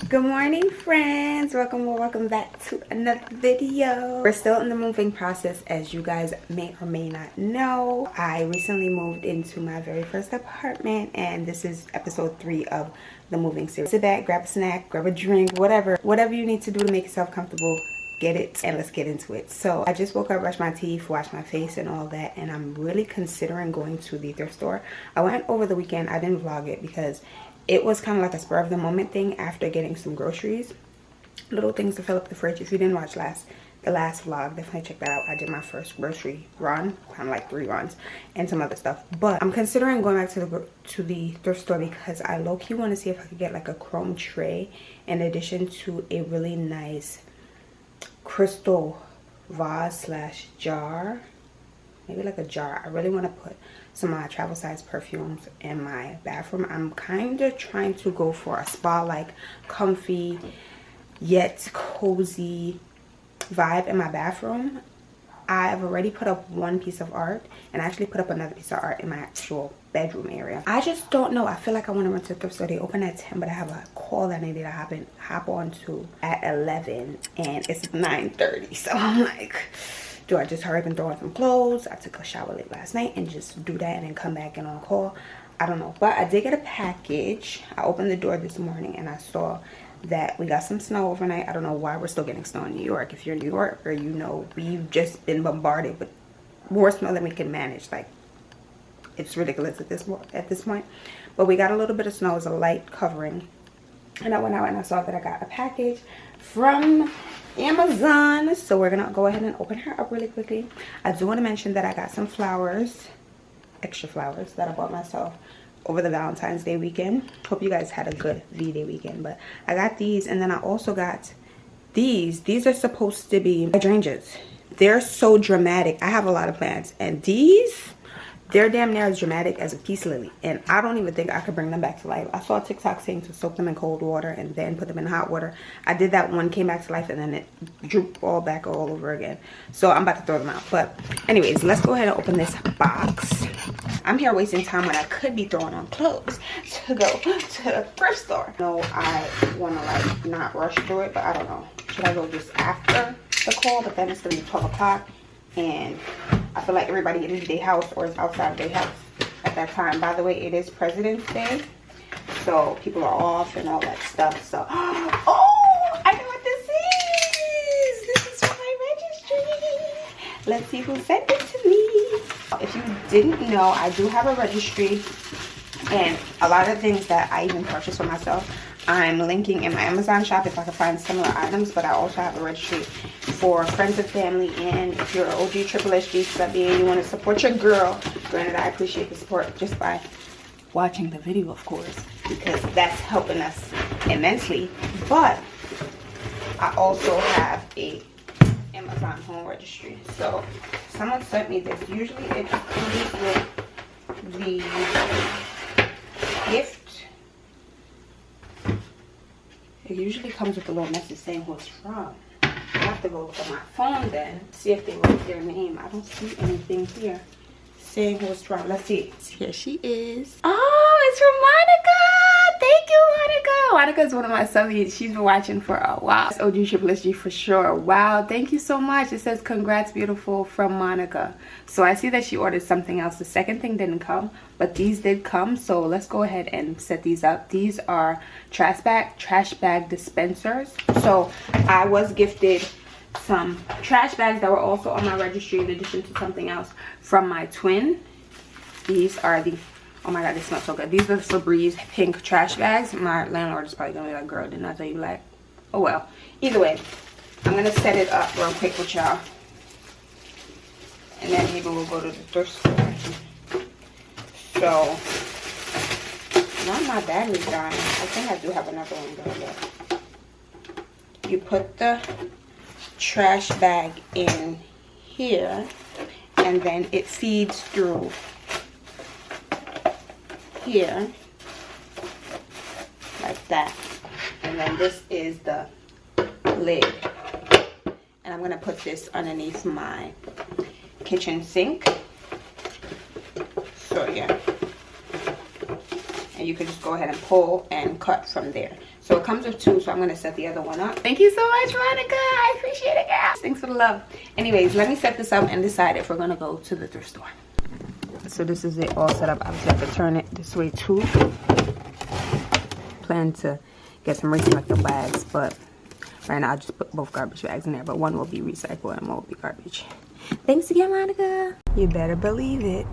Good morning, friends. Welcome back to another video. We're still in the moving process, as you guys may or may not know. I recently moved into my very first apartment, and this is episode 3 of the moving series. Sit back, grab a snack, grab a drink, whatever you need to do to make yourself comfortable, get it, and let's get into it. So I just woke up, brushed my teeth, washed my face and all that, and I'm really considering going to the thrift store. I went over the weekend. I didn't vlog it because it was kind of like a spur of the moment thing after getting some groceries, little things to fill up the fridge. If you didn't watch the last vlog, definitely check that out. I did my first grocery run, kind of like 3 runs, and some other stuff. But I'm considering going back to the thrift store because I low-key want to see if I could get like a chrome tray in addition to a really nice crystal vase slash jar, maybe like a jar. I really want to put some of my travel size perfumes in my bathroom. I'm kind of trying to go for a spa like comfy yet cozy vibe in my bathroom. I've already put up one piece of art, and I actually put up another piece of art in my actual bedroom area. I just don't know. I feel like I want to run to the thrift store. They open at 10, but I have a call that I need to hop on to at 11, and it's 9:30. So I'm like, do I just hurry up and throw on some clothes? I took a shower late last night and just do that and then come back and on a call. I don't know. But I did get a package. I opened the door this morning and I saw that we got some snow overnight. I don't know why we're still getting snow in New York. If you're in New York, or you know, we've just been bombarded with more snow than we can manage. Like, it's ridiculous at this point. But we got a little bit of snow as a light covering. And I went out and I saw that I got a package from Amazon. So we're gonna go ahead and open her up really quickly. I do want to mention that I got some flowers, extra flowers that I bought myself over the Valentine's Day weekend. Hope you guys had a good V-Day weekend. But I got these, and then I also got these. These are supposed to be hydrangeas. They're so dramatic. I have a lot of plants, and they're damn near as dramatic as a peace lily, and I don't even think I could bring them back to life. I saw a TikTok saying to soak them in cold water and then put them in hot water. I did that one, came back to life, and then it drooped all back all over again. So I'm about to throw them out. But anyways, let's go ahead and open this box. I'm here wasting time when I could be throwing on clothes to go to the thrift store. No, I want to like not rush through it, but I don't know. Should I go just after the call? But then it's going to be 12 o'clock. And I feel like everybody in their house or is outside of their house at that time. By the way, it is President's Day, so people are off and all that stuff. So, oh, I know what this is. This is for my registry. Let's see who sent it to me. If you didn't know, I do have a registry, and a lot of things that I even purchased for myself, I'm linking in my Amazon shop if I can find similar items. But I also have a registry for friends and family, and if you're an OG Triple SG subby and you want to support your girl, granted I appreciate the support just by watching the video, of course, because that's helping us immensely. But I also have a Amazon home registry. So someone sent me this. Usually it comes with the gift. It usually comes with a little message saying who it's from. I have to go look at my phone then, see if they wrote their name. I don't see anything here saying who it's from. Let's see. Here she is. Oh, it's from Monica. Thank you, Monica. Monica is one of my subbies. She's been watching for a while. It's OG Triple SG for sure. Wow, thank you so much. It says congrats, beautiful, from Monica. So I see that she ordered something else. The second thing didn't come, but these did come. So let's go ahead and set these up. These are trash bag dispensers. So I was gifted some trash bags that were also on my registry in addition to something else from my twin. These are the, oh my god, they smell so good. These are the Febreze pink trash bags. My landlord is probably gonna be like, girl, didn't I tell you black? Oh well. Either way, I'm gonna set it up real quick with y'all, and then maybe we'll go to the thrift store. So now my battery's dying. I think I do have another one though. You put the trash bag in here, and then it feeds through here like that, and then this is the lid, and I'm gonna put this underneath my kitchen sink. So yeah, and you can just go ahead and pull and cut from there. So it comes with 2, so I'm gonna set the other one up. Thank you so much, Monica. I appreciate it, girl. Thanks for the love. Anyways, let me set this up and decide if we're gonna go to the thrift store. So this is it all set up. I just have to turn it this way too. Plan to get some recyclable bags, but right now I just put both garbage bags in there, but one will be recycled and one will be garbage. Thanks again, Monica. You better believe it.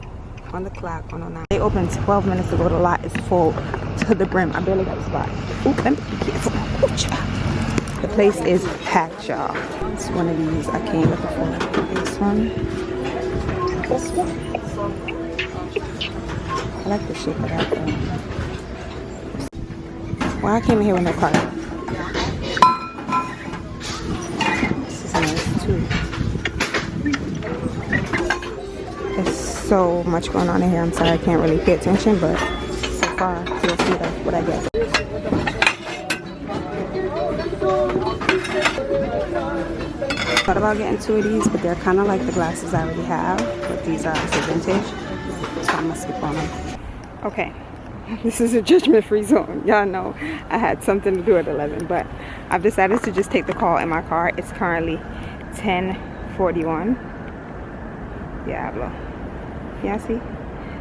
On the clock, 109. They opened 12 minutes ago. The lot is full to the brim. I barely got a spot. Oop, let me be careful. Ooh, the place is packed, y'all. It's one of these I came looking for. This one. This one. I like the shape of that one. Well, I came in here with no cart. This is nice too. There's so much going on in here. I'm sorry I can't really pay attention, but so far you'll see what I get. Thought about getting 2 of these, but they're kind of like the glasses I already have, but these are also vintage, so I'm gonna skip on them. Okay, this is a judgment-free zone. Y'all know I had something to do at 11, but I've decided to just take the call in my car. It's currently 10:41. Diablo. Yeah, see?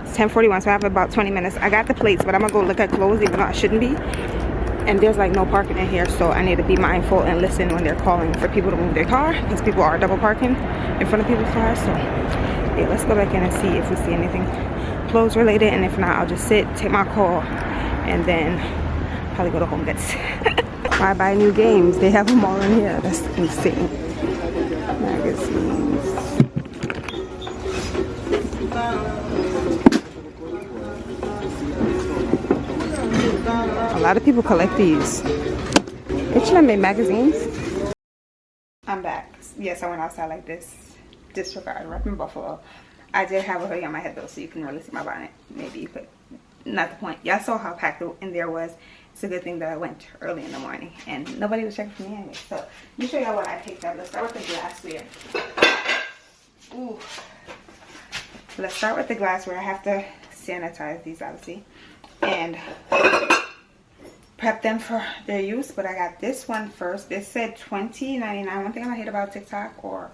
It's 10:41, so I have about 20 minutes. I got the plates, but I'm gonna go look at clothes, even though I shouldn't be. And there's like no parking in here, so I need to be mindful and listen when they're calling for people to move their car, because people are double parking in front of people's cars. So yeah, let's go back in and see if we see anything clothes related, and if not, I'll just sit, take my call, and then probably go to Homegoods. Why buy new games? They have them all in here. That's insane. Magazines. A lot of people collect these. H&M magazines. I'm back. Yes, I went outside like this. Disregard. We're up in Buffalo. I did have a hoodie on my head though, so you can really see my bonnet. Maybe you could. Not the point. Y'all saw how packed in there was. It's a good thing that I went early in the morning and nobody was checking for me anyway. So let me show y'all what I picked up. Let's start with the glassware. Ooh. Let's start with the glassware. I have to sanitize these obviously and prep them for their use, but I got this one first. This said $20.99. One thing I hate about TikTok or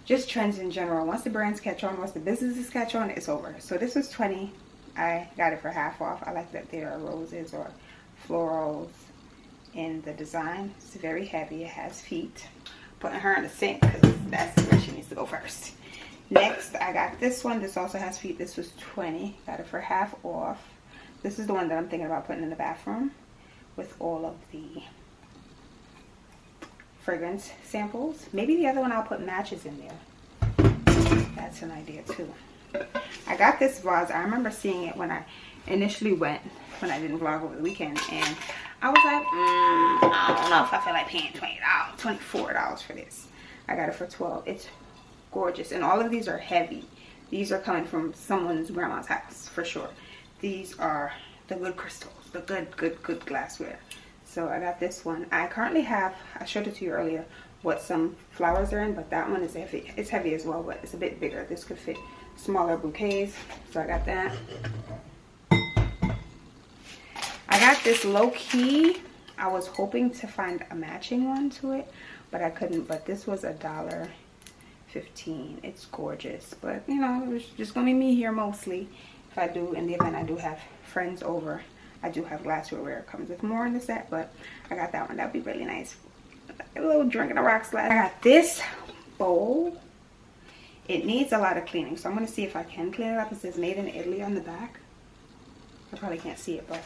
just trends in general, once the brands catch on, once the businesses catch on, it's over. So this was $20. I got it for half off. I like that there are roses or florals in the design. It's very heavy. It has feet. Putting her in the sink because that's where she needs to go first. Next, I got this one. This also has feet. This was $20. Got it for half off. This is the one that I'm thinking about putting in the bathroom with all of the fragrance samples. Maybe the other one I'll put matches in there. That's an idea too. I got this vase. I remember seeing it when I initially went, when I didn't vlog over the weekend, and I was like, I don't know if I feel like paying $20, $24 for this. I got it for $12. It's gorgeous, and all of these are heavy. These are coming from someone's grandma's house for sure. These are the good crystals, the good glassware. So I got this one. I currently have, I showed it to you earlier, what some flowers are in, but that one is heavy. It's heavy as well, but it's a bit bigger. This could fit smaller bouquets, so I got that. I got this low-key. I was hoping to find a matching one to it, but I couldn't. But this was $1.15. It's gorgeous, but you know, it's just gonna be me here mostly. If I do, in the event I do have friends over, I do have glassware where it comes with more in the set, but I got that one. That'd be really nice. A little drink in a rocks glass. I got this bowl. It needs a lot of cleaning, so I'm gonna see if I can clean it up. It says made in Italy on the back. I probably can't see it, but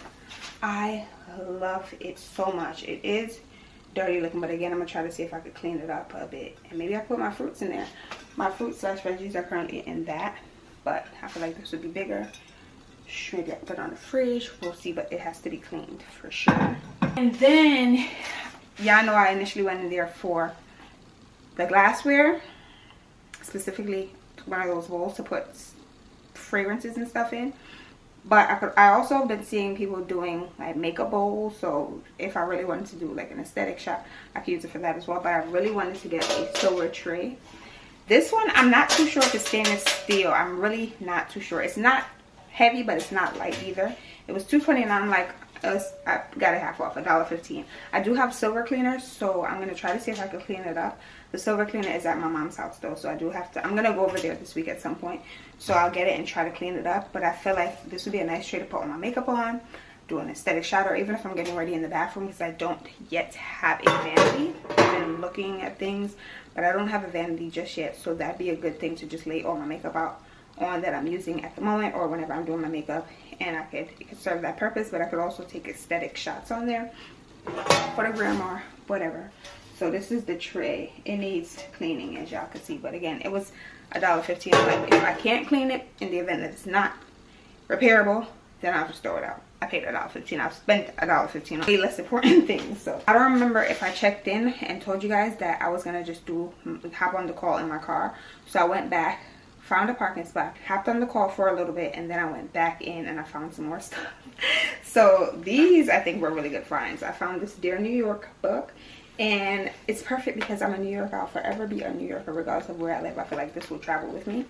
I love it so much. It is dirty looking, but again, I'm gonna try to see if I could clean it up a bit, and maybe I put my fruits in there. My fruits / veggies are currently in that, but I feel like this would be bigger. Maybe I put it on the fridge. We'll see, but it has to be cleaned for sure. And then y'all know I initially went in there for the glassware, specifically one of those bowls to put fragrances and stuff in. But I also have been seeing people doing like makeup bowls, so if I really wanted to do like an aesthetic shop, I could use it for that as well. But I really wanted to get a silver tray. This one, I'm not too sure if it's stainless steel. I'm really not too sure. It's not heavy, but it's not light either. It was $2.29 like I got it half off, $1.15. I do have silver cleaners, so I'm gonna try to see if I can clean it up. The silver cleaner is at my mom's house though, so I do have to, I'm gonna go over there this week at some point, so I'll get it and try to clean it up. But I feel like this would be a nice tray to put all my makeup on, do an aesthetic shot, or even if I'm getting ready in the bathroom, because I don't yet have a vanity. I've been looking at things, but I don't have a vanity just yet, so that'd be a good thing to just lay all my makeup out on that I'm using at the moment, or whenever I'm doing my makeup, and it could serve that purpose. But I could also take aesthetic shots on there for the gram or whatever. So this is the tray. It needs cleaning, as y'all can see, but again, it was $1.15. Like, if I can't clean it, in the event that it's not repairable, then I'll just throw it out. I paid $1.15. I've spent $1.15 on way less important things. So I don't remember if I checked in and told you guys that I was gonna just hop on the call in my car. So I went back, found a parking spot, hopped on the call for a little bit, and then I went back in and I found some more stuff. So these, I think, were really good finds. I found this Dear New York book, and it's perfect because I'm a New Yorker. I'll forever be a New Yorker regardless of where I live. I feel like this will travel with me.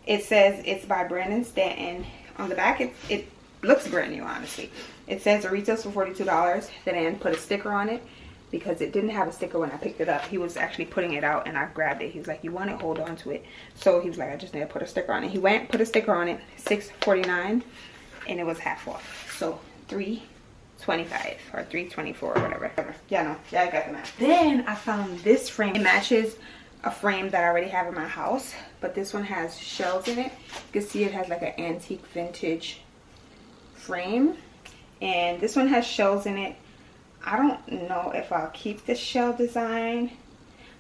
It says it's by Brandon Stanton. On the back, it looks brand new, honestly. It says it retails for $42. Then put a sticker on it, because it didn't have a sticker when I picked it up. He was actually putting it out and I grabbed it. He was like, you want it? Hold on to it. So he was like, I just need to put a sticker on it. He went, put a sticker on it, $6.49, and it was half off. So $3.25 or $3.24 or whatever. Yeah, no, yeah, I got the match. Then I found this frame. It matches a frame that I already have in my house, but this one has shells in it. You can see it has like an antique vintage frame, and this one has shells in it. I don't know if I'll keep the shell design,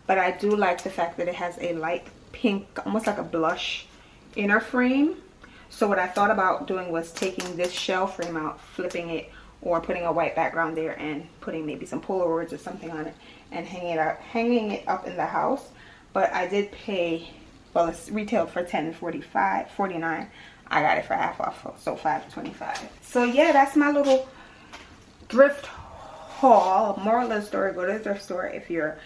but I do like the fact that it has a light pink, almost like a blush inner frame. So what I thought about doing was taking this shell frame out, flipping it, or putting a white background there and putting maybe some Polaroids or something on it and hanging it up in the house. But I did pay, well, it's retailed for $10.49. I got it for half off, so $5.25. So yeah, that's my little thrift haul. Moral of the story: go to the thrift store if you're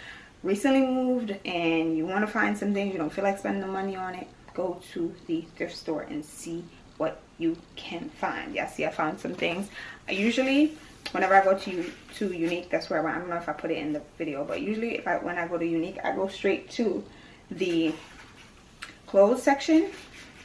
recently moved and you want to find some things, you don't feel like spending the money on it. Go to the thrift store and see what you can find. Yeah, see, I found some things. I usually, whenever I go to Unique, that's where I don't know if I put it in the video, but usually when I go to Unique, I go straight to the clothes section,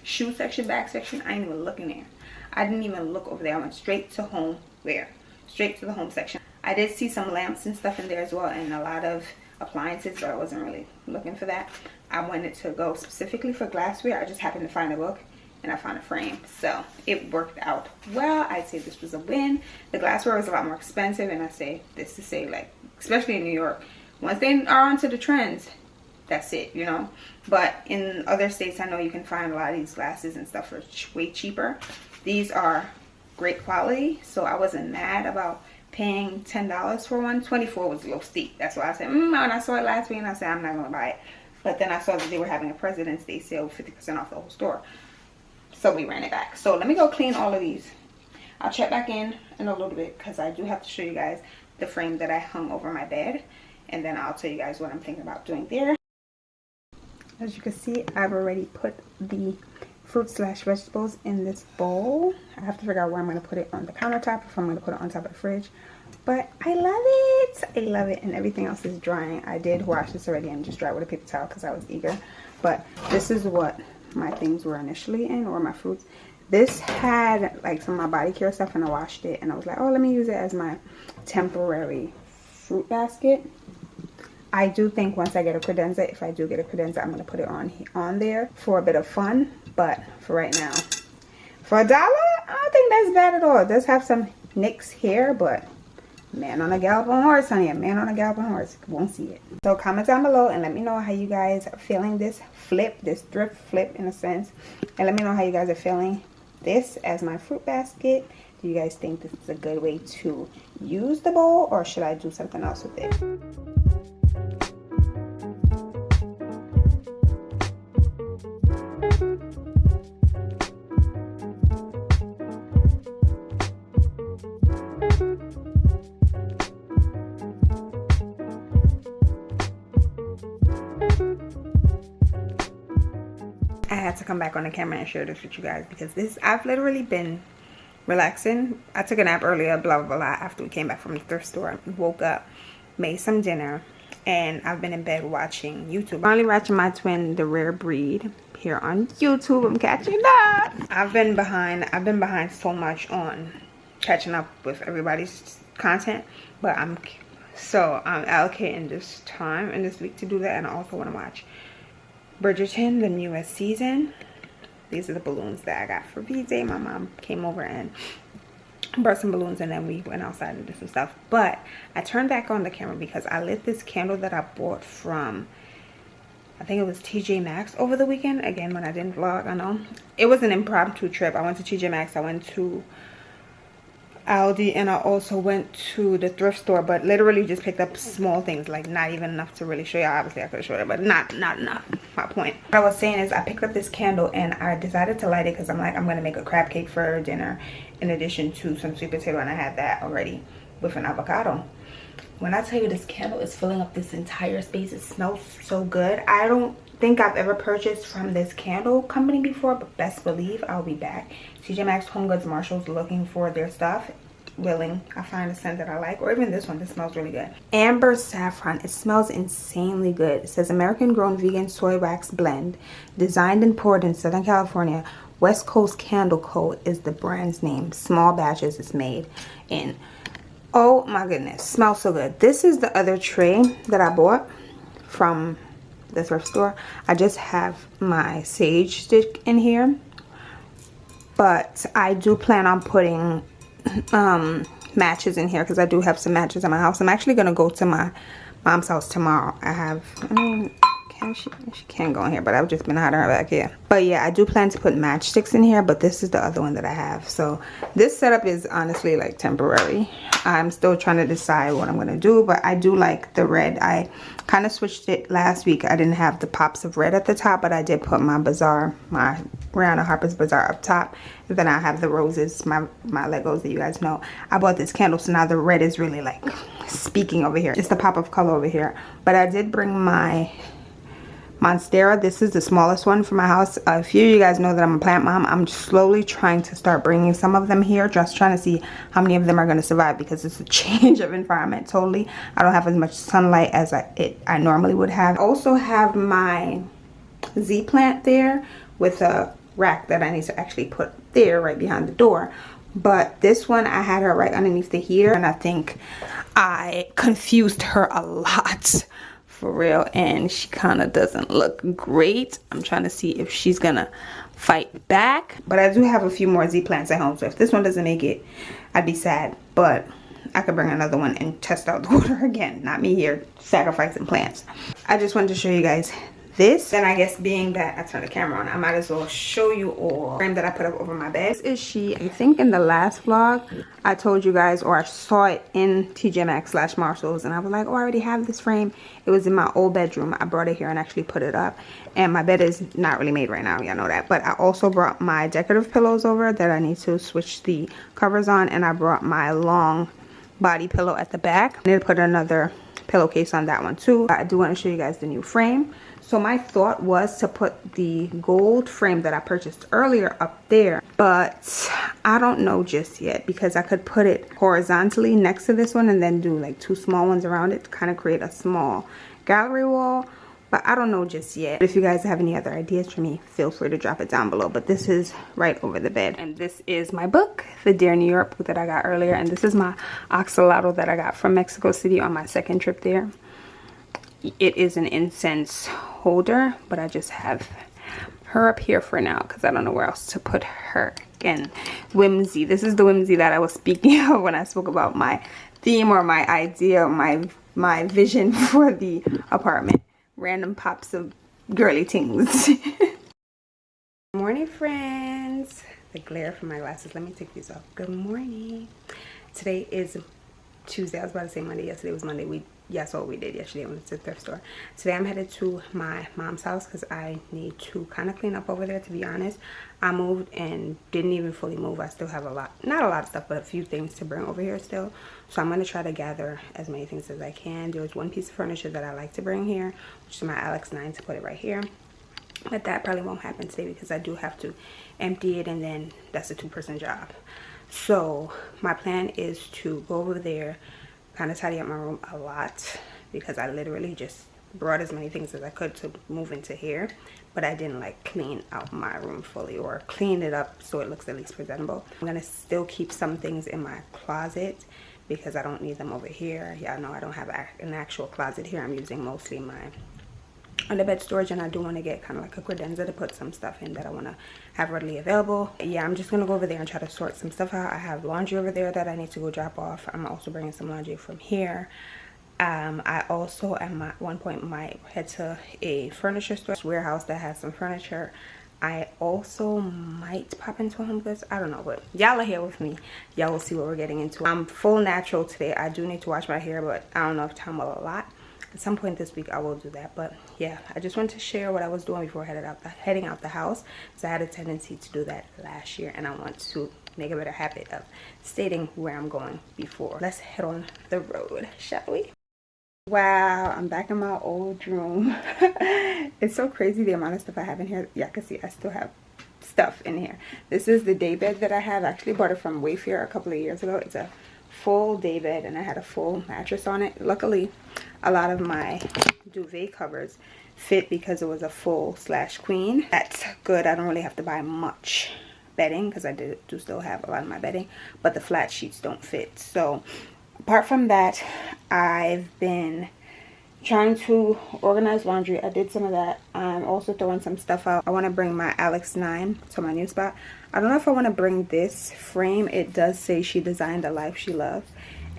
shoe section, bag section. I ain't even look in there. I didn't even look over there. I went straight to homeware, straight to the home section. I did see some lamps and stuff in there as well, and a lot of appliances, but I wasn't really looking for that. I wanted to go specifically for glassware. I just happened to find a book and I found a frame, so it worked out well. I'd say this was a win. The glassware was a lot more expensive, and I say this to say, like, especially in New York, once they are onto the trends, that's it, you know. But in other states, I know you can find a lot of these glasses and stuff for way cheaper. These are great quality, so I wasn't mad about paying $10 for one. $24 was a little steep. That's why I said, when I saw it last week, and I said, I'm not gonna buy it. But then I saw that they were having a President's Day sale, 50% off the whole store, so we ran it back. So let me go clean all of these. I'll check back in a little bit, because I do have to show you guys the frame that I hung over my bed, and then I'll tell you guys what I'm thinking about doing there. As you can see, I've already put the fruit/vegetables in this bowl. I have to figure out where I'm going to put it on the countertop, if I'm going to put it on top of the fridge. But I love it. I love it. And everything else is drying. I did wash this already and just dry it with a paper towel because I was eager. But this is what my things were initially in, or my fruits. This had like some of my body care stuff, and I washed it, and I was like, oh, let me use it as my temporary fruit basket. I do think once I get a credenza, if I do get a credenza, I'm going to put it on there for a bit of fun. But for right now, for $1, I don't think that's bad at all. It does have some nicks here, but man on a galloping horse, honey, a man on a galloping horse won't see it. So comment down below and let me know how you guys are feeling this flip, this thrift flip in a sense. And let me know how you guys are feeling this as my fruit basket. Do you guys think this is a good way to use the bowl, or should I do something else with it? I had to come back on the camera and share this with you guys, because I've literally been relaxing. I took a nap earlier, blah blah blah, after we came back from the thrift store. Woke up, made some dinner, and I've been in bed watching YouTube. Finally watching my twin, The Rare Breed, here on YouTube. I'm catching up. I've been behind so much on catching up with everybody's content, but I'm allocating this time in this week to do that. And I also want to watch Bridgerton, the newest season. These are the balloons that I got for V-Day. My mom came over and brought some balloons, and then we went outside and did some stuff. But I turned back on the camera because I lit this candle that I bought from, I think it was TJ Maxx over the weekend. Again, when I didn't vlog, I know. It was an impromptu trip. I went to TJ Maxx, I went to Aldi, and I also went to the thrift store, but literally just picked up small things, like not even enough to really show you. Obviously I could have showed it, but not enough. My point, what I was saying is, I picked up this candle and I decided to light it because I'm like, I'm gonna make a crab cake for dinner in addition to some sweet potato, and I had that already with an avocado. When I tell you this candle is filling up this entire space, it smells so good. I don't think I've ever purchased from this candle company before, but best believe I'll be back. TJ Maxx, Homegoods, Marshalls, looking for their stuff. Willing, I find a scent that I like, or even this one. This smells really good. Amber Saffron. It smells insanely good. It says American grown vegan soy wax blend, designed and poured in Southern California. West Coast Candle Co. is the brand's name. Small batches it's made in. Oh my goodness, smells so good. This is the other tray that I bought from the thrift store. I just have my sage stick in here, but I do plan on putting matches in here because I do have some matches in my house. I'm actually gonna go to my mom's house tomorrow. She can't go in here, but I've just been hiding her back here. But yeah, I do plan to put matchsticks in here, but this is the other one that I have. So this setup is honestly like temporary. I'm still trying to decide what I'm gonna do, but I do like the red. I kind of switched it last week. I didn't have the pops of red at the top, but I did put my bazaar, my Rihanna Harper's Bazaar up top. And then I have the roses, my Legos that you guys know. I bought this candle, so now the red is really like speaking over here. It's the pop of color over here. But I did bring my Monstera. This is the smallest one for my house. A few of you guys know that I'm a plant mom. I'm slowly trying to start bringing some of them here, just trying to see how many of them are going to survive, because it's a change of environment totally. I don't have as much sunlight as I normally would have. I also have my Z plant there with a rack that I need to actually put there right behind the door. But this one, I had her right underneath the heater, and I think I confused her a lot. For real, and she kind of doesn't look great. I'm trying to see if she's gonna fight back, but I do have a few more Z plants at home, so if this one doesn't make it, I'd be sad. But I could bring another one and test out the water again. Not me here sacrificing plants. I just wanted to show you guys this. Then I guess being that I turned the camera on, I might as well show you all the frame that I put up over my bed. This is she. I think in the last vlog I told you guys, or I saw it in TJ Maxx / Marshalls, and I was like, oh, I already have this frame. It was in my old bedroom. I brought it here and actually put it up, and my bed is not really made right now, y'all know that. But I also brought my decorative pillows over that I need to switch the covers on, and I brought my long body pillow at the back. I need to put another pillowcase on that one too. I do want to show you guys the new frame. So my thought was to put the gold frame that I purchased earlier up there, but I don't know just yet, because I could put it horizontally next to this one and then do like two small ones around it to kind of create a small gallery wall. But I don't know just yet. If you guys have any other ideas for me, feel free to drop it down below. But this is right over the bed. And this is my book, The Dear New York book that I got earlier. And this is my axolotl that I got from Mexico City on my second trip there. It is an incense holder, but I just have her up here for now because I don't know where else to put her. Again, whimsy. This is the whimsy that I was speaking of when I spoke about my theme, or my idea, my vision for the apartment. Random pops of girly things. Good morning, friends. The glare from my glasses. Let me take these off. Good morning. Today is Tuesday. I was about to say Monday. Yesterday was Monday. That's what we did yesterday. We went to the thrift store. Today I'm headed to my mom's house because I need to kind of clean up over there, to be honest. I moved and didn't even fully move. I still have not a lot of stuff, but a few things to bring over here still. So I'm going to try to gather as many things as I can. There's one piece of furniture that I like to bring here, which is my Alex 9, to put it right here. But that probably won't happen today because I do have to empty it, and then that's a 2-person job. So my plan is to go over there, kind of tidy up my room a lot, because I literally just brought as many things as I could to move into here, but I didn't like clean out my room fully or clean it up so it looks at least presentable. I'm gonna still keep some things in my closet because I don't need them over here. Yeah, I know I don't have an actual closet here. I'm using mostly my underbed storage, and I do want to get kind of like a credenza to put some stuff in that I want to have readily available. Yeah, I'm just gonna go over there and try to sort some stuff out. I have laundry over there that I need to go drop off. I'm also bringing some laundry from here. I also at one point might head to a furniture store warehouse that has some furniture. I also might pop into Homegoods. I don't know, but y'all are here with me. Y'all will see what we're getting into. I'm full natural today. I do need to wash my hair, but I don't know if time will allow. At some point this week I will do that. But yeah, I just wanted to share what I was doing before heading out the house, so I had a tendency to do that last year, and I want to make a better habit of stating where I'm going before. Let's head on the road, shall we? Wow, I'm back in my old room. It's so crazy the amount of stuff I have in here. Yeah, I can see I still have stuff in here. This is the day bed that I have. I actually bought it from Wayfair a couple of years ago. It's a full day bed, and I had a full mattress on it. Luckily, a lot of my duvet covers fit because it was a full/queen. That's good. I don't really have to buy much bedding because I do still have a lot of my bedding, but the flat sheets don't fit. So apart from that, I've been trying to organize laundry. I did some of that. I'm also throwing some stuff out. I want to bring my Alex 9 to my new spot. I don't know if I want to bring this frame. It does say she designed a life she loves,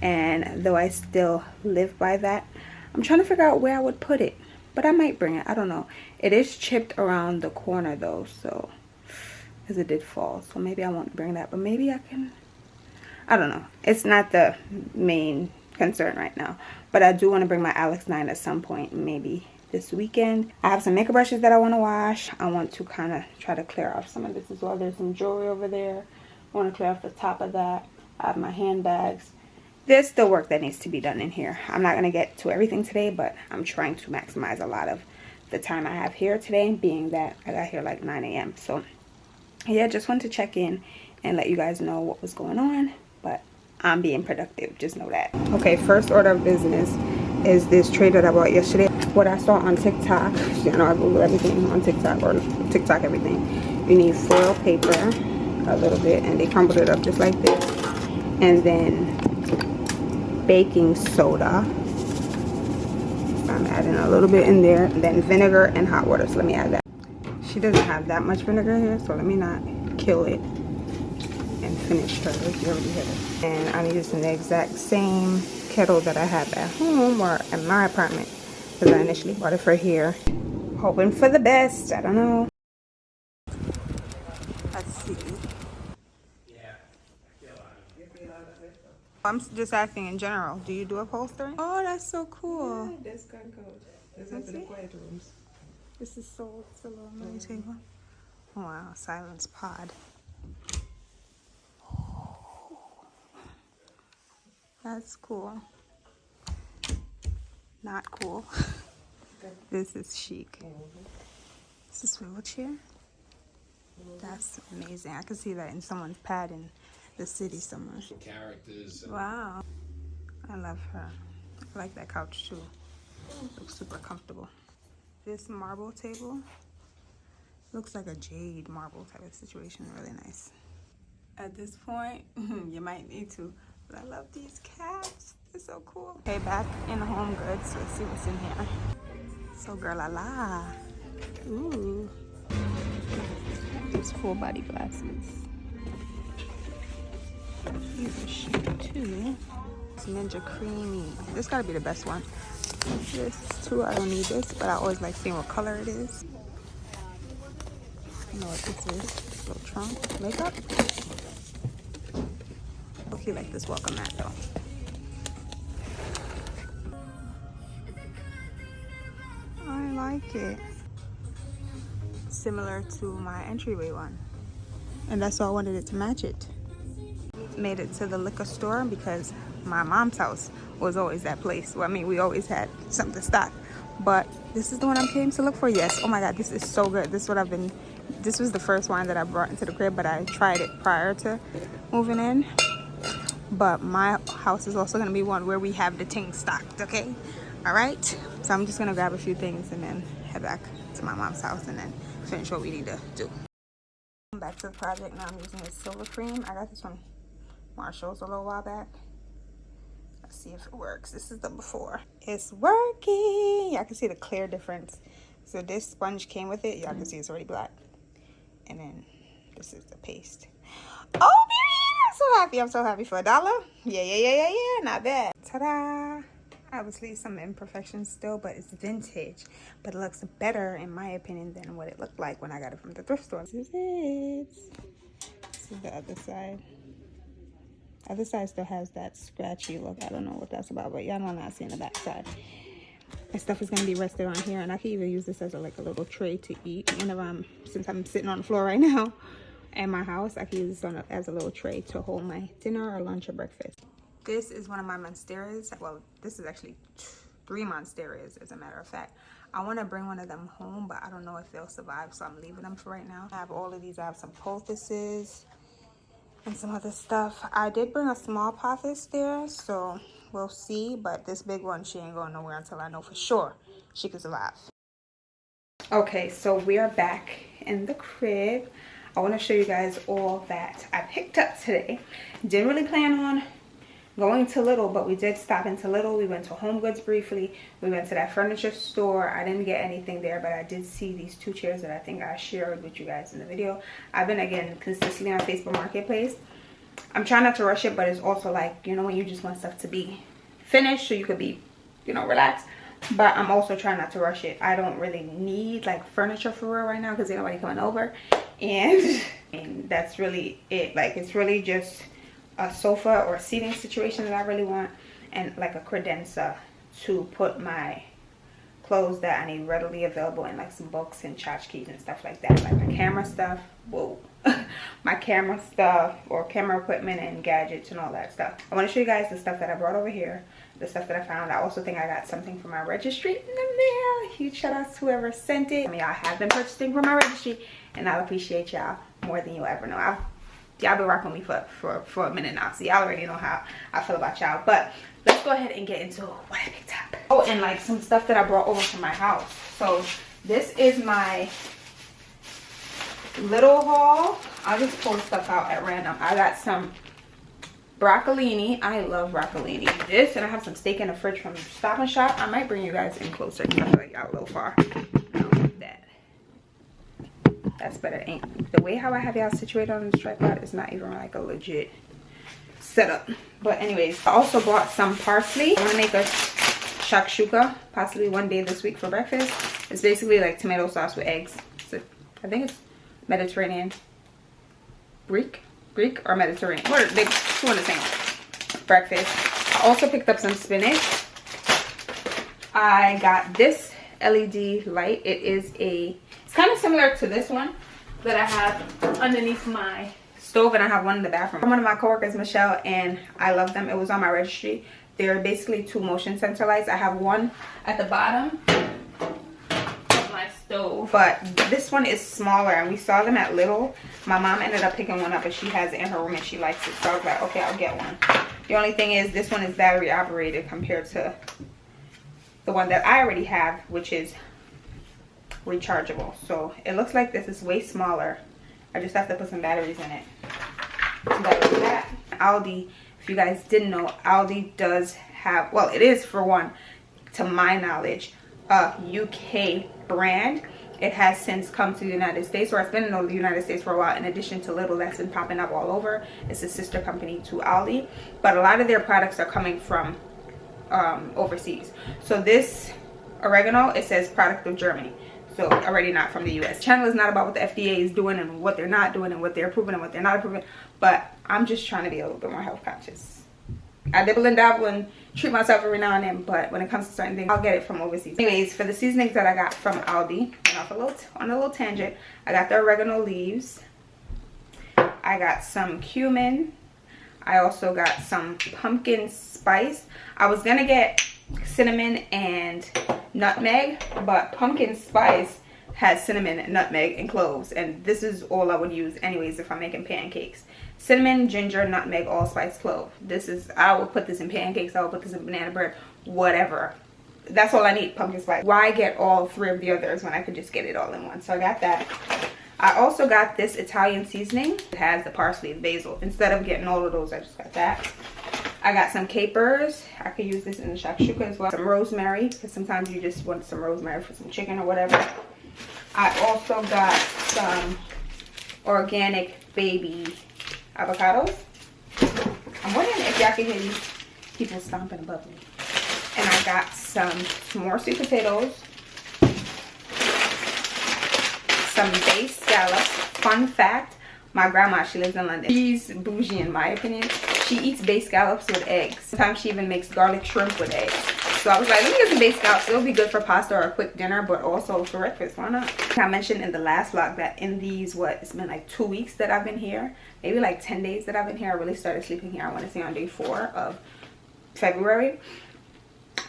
and though I still live by that, I'm trying to figure out where I would put it, but I might bring it. I don't know. It is chipped around the corner though, so because it did fall, so maybe I won't bring that, but maybe I can. I don't know. It's not the main concern right now, but I do want to bring my Alex 9 at some point, maybe this weekend. I have some makeup brushes that I want to wash. I want to kind of try to clear off some of this as well. There's some jewelry over there. I want to clear off the top of that. I have my handbags. There's still work that needs to be done in here. I'm not going to get to everything today, but I'm trying to maximize a lot of the time I have here today, being that I got here like 9 a.m. So yeah, just wanted to check in and let you guys know what was going on. But I'm being productive, just know that. Okay, first order of business is this tray that I bought yesterday. What I saw on TikTok, you know I Google everything on TikTok, or TikTok everything. You need foil paper, a little bit, and they crumbled it up just like this. And then baking soda. So I'm adding a little bit in there. And then vinegar and hot water, so let me add that. She doesn't have that much vinegar here, so let me not kill it and finish hers. You already had it. And I'm using the exact same kettle that I have at home or at my apartment, because I initially bought it for here, hoping for the best. I don't know. Let's see. I'm just asking in general, do you do upholstery? Oh, that's so cool. Yeah, that's kind of cool. That's for the quiet rooms. This is so little mini table. Oh, wow, silence pod. That's cool. Not cool. This is chic. Is this swivel chair? That's amazing. I could see that in someone's pad in the city somewhere. Characters. Wow. I love her. I like that couch too. Looks super comfortable. This marble table looks like a jade marble type of situation. Really nice. At this point, you might need to. But I love these cats. They're so cool. Okay, back in Homegoods. Let's see what's in here. So girl la la. Ooh. These full body glasses. These are chic too. It's Ninja Creamy. This gotta be the best one. This too, I don't need this, but I always like seeing what color it is. I know what this is. Little trunk. Makeup. Okay, like this welcome mat though. I like it. Similar to my entryway one. And that's why I wanted it to match it. Made it to the liquor store because my mom's house was always that place. Well, I mean, we always had something stocked. but this is the one I came to look for. Yes, oh my god, this is so good. This was the first wine that I brought into the crib, but I tried it prior to moving in. But my house is also going to be one where we have the things stocked, okay? All right, so I'm just going to grab a few things and then head back to my mom's house and then finish what we need to do. Back to the project. Now I'm using this silver cream. I got this from Marshall's a little while back. Let's see if it works. This is the before. It's working. Y'all can see the clear difference. So this sponge came with it. Y'all can see it's already black. And then this is the paste. Oh, period! I'm so happy. I'm so happy for $1. Yeah. Not bad. Ta-da! Obviously some imperfections still, but it's vintage. But it looks better, in my opinion, than what it looked like when I got it from the thrift store. This is it. This is the other side. Other side still has that scratchy look. I don't know what that's about, but y'all know I'm not seeing the back side. My stuff is gonna be rested on here, and I can even use this as a little tray to eat. Whenever since I'm sitting on the floor right now at my house, I can use this as a little tray to hold my dinner or lunch or breakfast. This is one of my monsteras. Well, this is actually 3 monsteras, as a matter of fact. I want to bring one of them home, but I don't know if they'll survive, so I'm leaving them for right now. I have all of these. I have some poultices and some other stuff. I did bring a small pothos there, so we'll see. But this big one, she ain't going nowhere until I know for sure she can survive. Okay, so we are back in the crib. I want to show you guys all that I picked up today. Didn't really plan on going to Lidl, but we did stop into Lidl. We went to Homegoods briefly. We went to that furniture store. I didn't get anything there, but I did see these 2 chairs that I think I shared with you guys in the video. I've been, again, consistently on Facebook Marketplace. I'm trying not to rush it, but it's also like, you know, when you just want stuff to be finished so you could be, you know, relaxed. But I'm also trying not to rush it. I don't really need like furniture for real right now because ain't nobody coming over, and that's really it. Like, it's really just a sofa or a seating situation that I really want, and like a credenza to put my clothes that I need readily available in, like some books and tchotchkes and stuff like that. Like my camera stuff, whoa, my camera stuff or camera equipment and gadgets and all that stuff. I want to show you guys the stuff that I brought over here, the stuff that I found. I also think I got something from my registry in the mail. Huge shout out to whoever sent it. I mean, I have been purchasing from my registry, and I appreciate y'all more than you'll ever know. Y'all been rocking with me for a minute now, so y'all already know how I feel about y'all. But let's go ahead and get into what I picked up. Oh, and like some stuff that I brought over from my house. So this is my little haul. I'll just pull stuff out at random. I got some broccolini. I love broccolini. This, and I have some steak in the fridge from Stop and Shop. I might bring you guys in closer because I feel like y'all a little far. That's better. Ain't the way how I have y'all situated on this tripod is not even like a legit setup. But anyways, I also bought some parsley. I want to make a shakshuka possibly one day this week for breakfast. It's basically like tomato sauce with eggs. So I think it's Mediterranean, Greek or Mediterranean. What are they? Two in the same breakfast. I also picked up some spinach. I got this LED light. It's kind of similar to this one that I have underneath my stove, and I have one in the bathroom. From one of my coworkers, Michelle, and I love them. It was on my registry. They're basically 2 motion sensor lights. I have one at the bottom of my stove, but this one is smaller, and we saw them at Lidl. My mom ended up picking one up, and she has it in her room and she likes it, so I was like, okay, I'll get one. The only thing is this one is battery operated compared to the one that I already have, which is rechargeable. So it looks like this is way smaller. I just have to put some batteries in it. So that is that. Aldi, if you guys didn't know, Aldi does have, well, it is, for one, to my knowledge, a UK brand. It has since come to the United States, or it's been in the United States for a while, in addition to Lidl that's been popping up all over. It's a sister company to Aldi, but a lot of their products are coming from overseas. So this oregano, it says product of Germany. So already not from the US. Channel is not about what the FDA is doing and what they're not doing and what they're approving and what they're not approving, but I'm just trying to be a little bit more health conscious. I dibble and dabble and treat myself every now and then, but when it comes to certain things, I'll get it from overseas. Anyways, for the seasonings that I got from Aldi, on a little tangent, I got the oregano leaves. I got some cumin. I also got some pumpkin spice. I was gonna get cinnamon and nutmeg, but pumpkin spice has cinnamon, nutmeg, and cloves, and this is all I would use anyways if I'm making pancakes. Cinnamon, ginger, nutmeg, allspice, clove. I will put this in pancakes, I will put this in banana bread, whatever. That's all I need, pumpkin spice. Why get all 3 of the others when I could just get it all in one? So I got that. I also got this Italian seasoning. It has the parsley and basil. Instead of getting all of those, I just got that. I got some capers. I could use this in the shakshuka as well. Some rosemary, because sometimes you just want some rosemary for some chicken or whatever. I also got some organic baby avocados. I'm wondering if y'all can hear these people stomping above me. And I got some more sweet potatoes, some bay scallops. Fun fact, my grandma, she lives in London. She's bougie in my opinion. She eats bay scallops with eggs. Sometimes she even makes garlic shrimp with eggs. So I was like, let me get some bay scallops. It'll be good for pasta or a quick dinner, but also for breakfast. Why not? I mentioned in the last vlog that in these, it's been like 2 weeks that I've been here. Maybe like 10 days that I've been here. I really started sleeping here, I want to say on day 4 of February.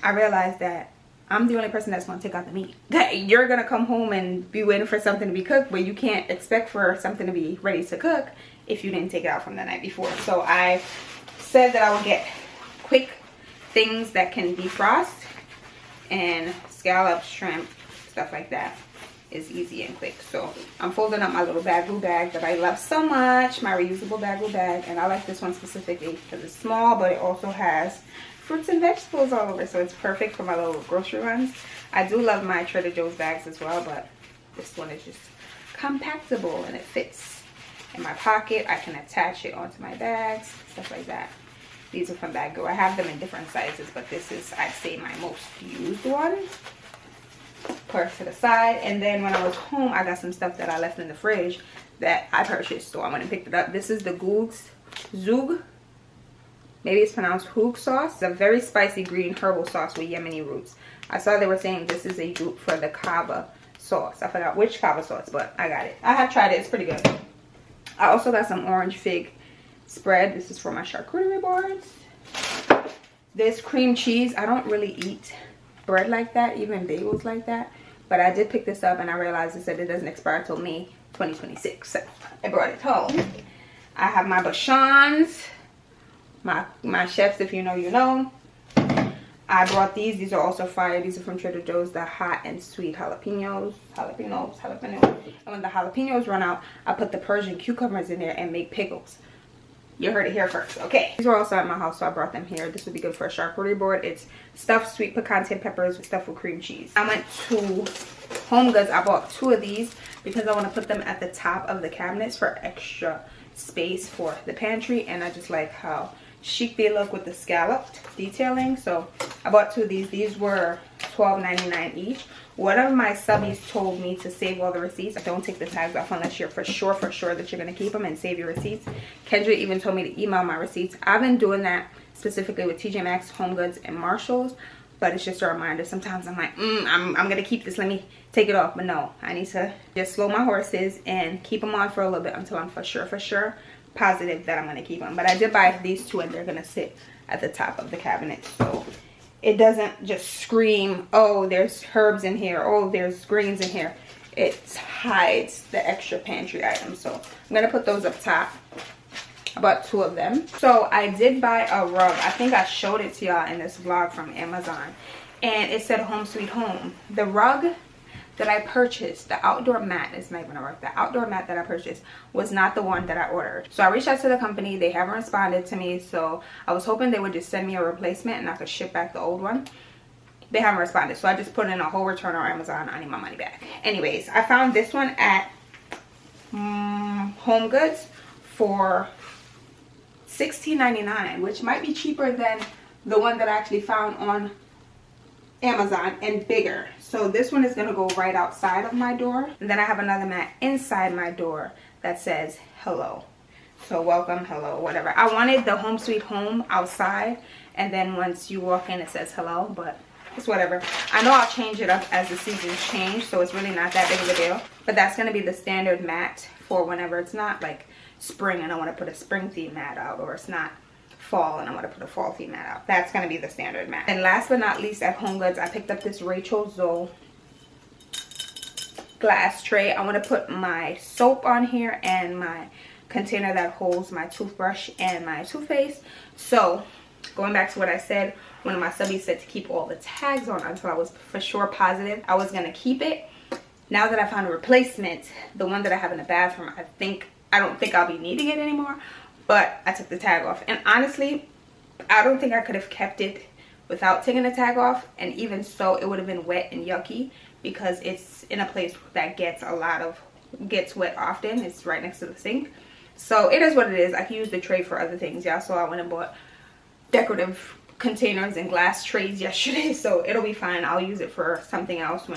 I realized that I'm the only person that's going to take out the meat. That you're going to come home and be waiting for something to be cooked, but you can't expect for something to be ready to cook if you didn't take it out from the night before. So I said that I would get quick things that can defrost, and scallops, shrimp, stuff like that is easy and quick. So I'm folding up my little bagoo bag that I love so much, my reusable bagoo bag, and I like this one specifically because it's small, but it also has fruits and vegetables all over, so it's perfect for my little grocery runs. I do love my Trader Joe's bags as well, but this one is just compactable and it fits in my pocket. I can attach it onto my bags, stuff like that. These are from Baggo. I have them in different sizes, but this is, I'd say, my most used one. Put it to the side. And then when I was home, I got some stuff that I left in the fridge that I purchased, so I went and picked it up. This is the Zug, maybe it's pronounced Hoog sauce. It's a very spicy green herbal sauce with Yemeni roots. I saw they were saying this is a dupe for the Kava sauce. I forgot which Kava sauce, but I got it. I have tried it. It's pretty good. I also got some orange fig spread. This is for my charcuterie boards. This cream cheese. I don't really eat bread like that, even bagels like that, but I did pick this up and I realized it said it doesn't expire till May 2026, so I brought it home. I have my Bashans, my chefs, if you know, you know. I brought these are also fire. These are from Trader Joe's, the hot and sweet jalapenos. And when the jalapenos run out, I put the Persian cucumbers in there and make pickles. You heard it here first. Okay, these were also at my house, so I brought them here. This would be good for a charcuterie board. It's stuffed sweet picante peppers with stuffed with cream cheese. I went to HomeGoods. I bought 2 of these because I want to put them at the top of the cabinets for extra space for the pantry, and I just like how chic they look with the scalloped detailing. So I bought 2 of these. These were $12.99 each. One of my subbies told me to save all the receipts. Don't take the tags off unless you're for sure that you're going to keep them, and save your receipts. Kendra even told me to email my receipts. I've been doing that specifically with TJ Maxx, HomeGoods, and Marshalls, but it's just a reminder. Sometimes I'm like, I'm going to keep this. Let me take it off. But no, I need to just slow my horses and keep them on for a little bit until I'm for sure positive that I'm going to keep them. But I did buy these 2 and they're going to sit at the top of the cabinet, so it doesn't just scream, oh, there's herbs in here, oh, there's greens in here. It hides the extra pantry items. So I'm going to put those up top. I bought 2 of them. So I did buy a rug. I think I showed it to y'all in this vlog from Amazon, and it said home sweet home. The rug that I purchased, the outdoor mat, it's not even a rug, the outdoor mat that I purchased was not the one that I ordered. So I reached out to the company. They haven't responded to me, so I was hoping they would just send me a replacement and I could ship back the old one. They haven't responded, so I just put in a whole return on Amazon. I need my money back. Anyways, I found this one at HomeGoods for $16.99, which might be cheaper than the one that I actually found on Amazon, and bigger. So this one is going to go right outside of my door, and then I have another mat inside my door that says hello. So welcome, hello, whatever. I wanted the home sweet home outside, and then once you walk in it says hello, but it's whatever. I know I'll change it up as the seasons change, so it's really not that big of a deal. But that's going to be the standard mat for whenever it's not like spring and I want to put a spring theme mat out, or it's not fall, and I'm going to put a fall theme mat out. That's going to be the standard mat. And last but not least, at HomeGoods, I picked up this Rachel Zoe glass tray. I want to put my soap on here and my container that holds my toothbrush and my toothpaste. So going back to what I said, one of my subbies said to keep all the tags on until I was for sure positive I was going to keep it. Now that I found a replacement, the one that I have in the bathroom, I don't think I'll be needing it anymore, but I took the tag off. And honestly, I don't think I could have kept it without taking the tag off, and even so it would have been wet and yucky because it's in a place that gets wet often. It's right next to the sink. So it is what it is. I can use the tray for other things, y'all. So I went and bought decorative containers and glass trays yesterday, so it'll be fine. I'll use it for something else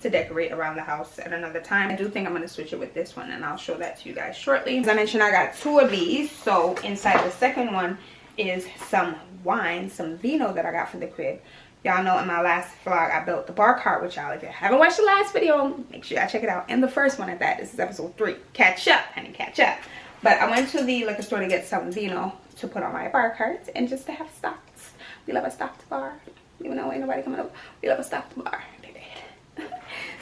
to decorate around the house at another time. I do think I'm going to switch it with this one, and I'll show that to you guys shortly. As I mentioned, I got 2 of these. So inside the second one is some wine, some Vino that I got for the crib. Y'all know in my last vlog I built the bar cart with y'all. If you haven't watched the last video, make sure y'all check it out. And the first one at that. This is episode 3. Catch up, honey, catch up. But I went to the liquor store to get some Vino to put on my bar cart and just to have stocks. We love a stocked bar. Even though ain't nobody coming over, we love a stocked bar.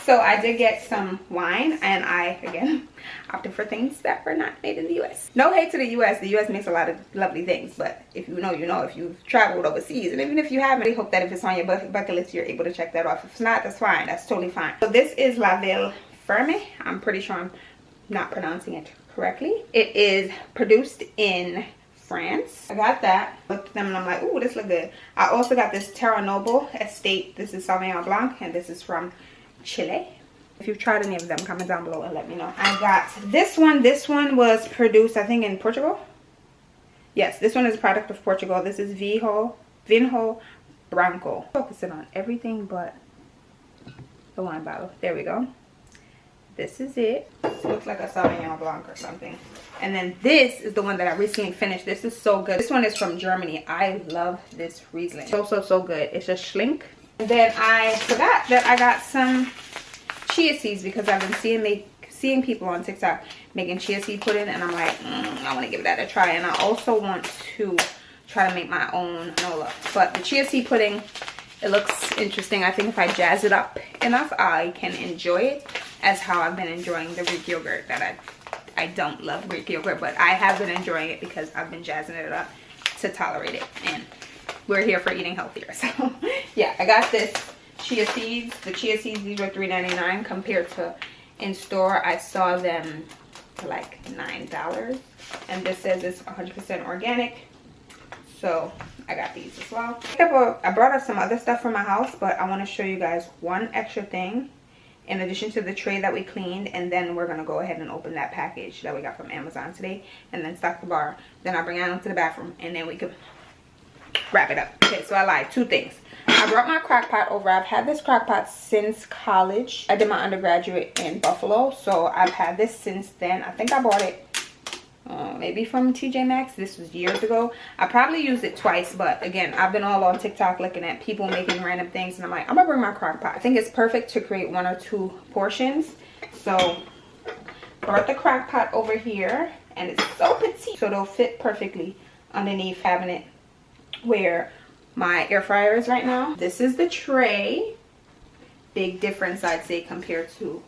So I did get some wine, and I, again, opted for things that were not made in the U.S. No hate to the U.S. The U.S. makes a lot of lovely things, but if you know, you know. If you've traveled overseas, and even if you haven't, I hope that if it's on your bucket list, you're able to check that off. If it's not, that's fine. That's totally fine. So this is La Ville Ferme. I'm pretty sure I'm not pronouncing it correctly. It is produced in France. I got that. Looked at them and I'm like, ooh, this look good. I also got this Terra Noble Estate. This is Sauvignon Blanc, and this is from Chile. If you've tried any of them, comment down below and let me know. I got this one. This one was produced, I think, in Portugal. Yes, this one is a product of Portugal. This is Vinho Branco. Focusing on everything but the wine bottle. There we go. This is it. This looks like a Sauvignon Blanc or something. And then this is the one that I recently finished. This is so good. This one is from Germany. I love this Riesling. So good. It's a Schlink. And then I forgot that I got some chia seeds because I've been seeing people on TikTok making chia seed pudding, and I'm like, I want to give that a try. And I also want to try to make my own granola. But the chia seed pudding, it looks interesting. I think if I jazz it up enough, I can enjoy it as how I've been enjoying the Greek yogurt. That I don't love Greek yogurt, but I have been enjoying it because I've been jazzing it up to tolerate it. And we're here for eating healthier. So yeah, I got this chia seeds. The chia seeds, these were $3.99 compared to in store I saw them for like $9. And this says it's 100% organic. So I got these as well. I brought up some other stuff from my house, but I want to show you guys one extra thing in addition to the tray that we cleaned, and then we're going to go ahead and open that package that we got from Amazon today and then stock the bar. Then I'll bring it out to the bathroom and then we can wrap it up. Okay, so I lied. 2 things. I brought my crock pot over. I've had this crock pot since college. I did my undergraduate in Buffalo, so I've had this since then. I think I bought it maybe from TJ Maxx. This was years ago. I probably used it twice, but again, I've been all on TikTok looking at people making random things, and I'm like, I'm gonna bring my crock pot. I think it's perfect to create 1 or 2 portions. So brought the crock pot over here, and it's so petite, so it'll fit perfectly underneath cabinet where my air fryer is right now. This is the tray. Big difference, I'd say, compared to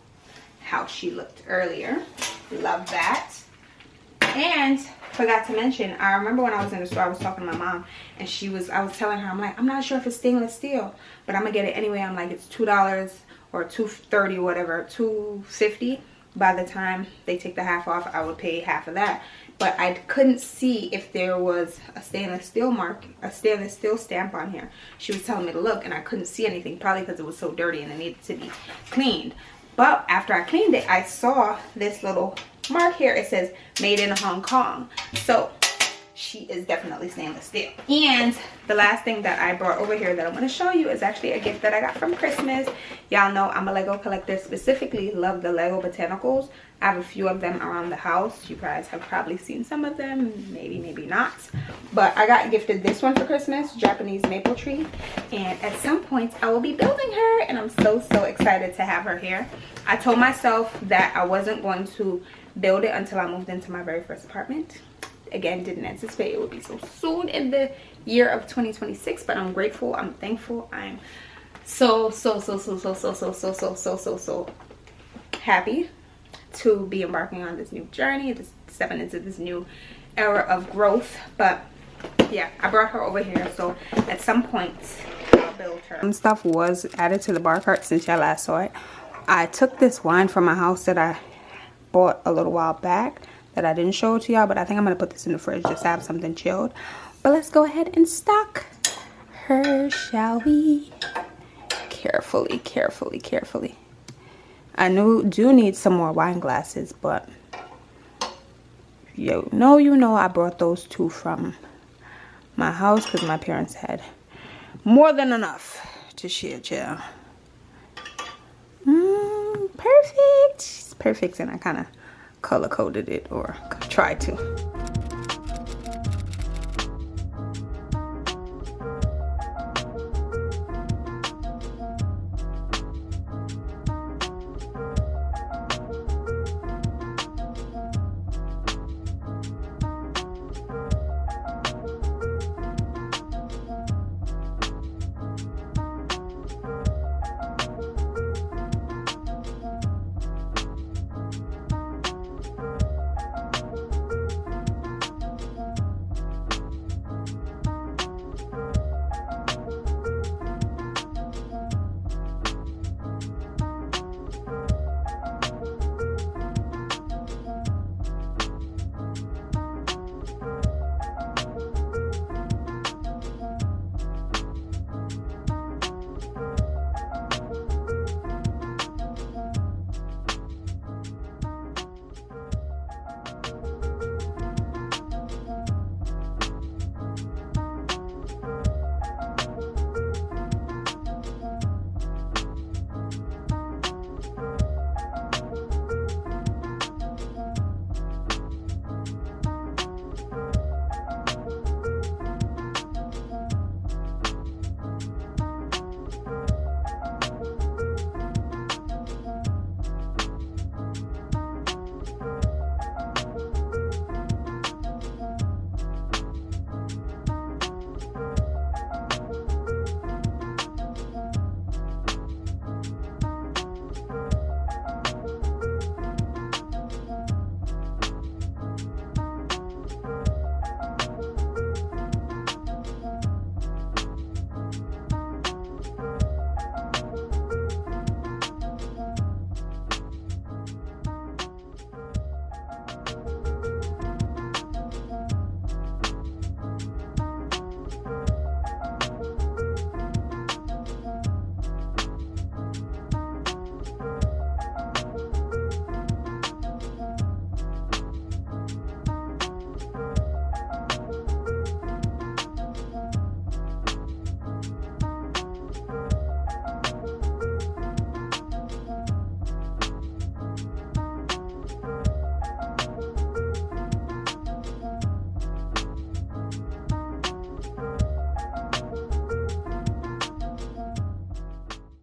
how she looked earlier. Love that. And forgot to mention, I remember when I was in the store, I was talking to my mom, and I was telling her, I'm like, I'm not sure if it's stainless steel, but I'm gonna get it anyway. I'm like, it's $2 or $2.30 or whatever, $2.50. By the time they take the half off, I would pay half of that. But I couldn't see if there was a stainless steel stamp on here. She was telling me to look, and I couldn't see anything, probably because it was so dirty and it needed to be cleaned. But after I cleaned it, I saw this little mark here. It says made in Hong Kong. So she is definitely stainless steel. And the last thing that I brought over here that I'm going to show you is actually a gift that I got from Christmas. Y'all know I'm a Lego collector, specifically love the Lego Botanicals. I have a few of them around the house. You guys have probably seen some of them, maybe not. But I got gifted this one for Christmas, Japanese maple tree. And at some point I will be building her, and I'm so excited to have her here. I told myself that I wasn't going to build it until I moved into my very first apartment. again, didn't anticipate it would be so soon in the year of 2026, but I'm grateful, I'm thankful, I'm so happy to be embarking on this new journey, this stepping into this new era of growth. But yeah, I brought her over here, so at some point I'll build her. Some stuff was added to the bar cart since y'all last saw it. I took this wine from my house that I bought a little while back that I didn't show to y'all, but I think I'm gonna put this in the fridge just to have something chilled. But let's go ahead and stock her, shall we? Carefully, carefully, carefully. I do need some more wine glasses, but you know I brought those two from my house because my parents had more than enough to share, child. Perfect. It's perfect, and I kind of color coded it, or tried to.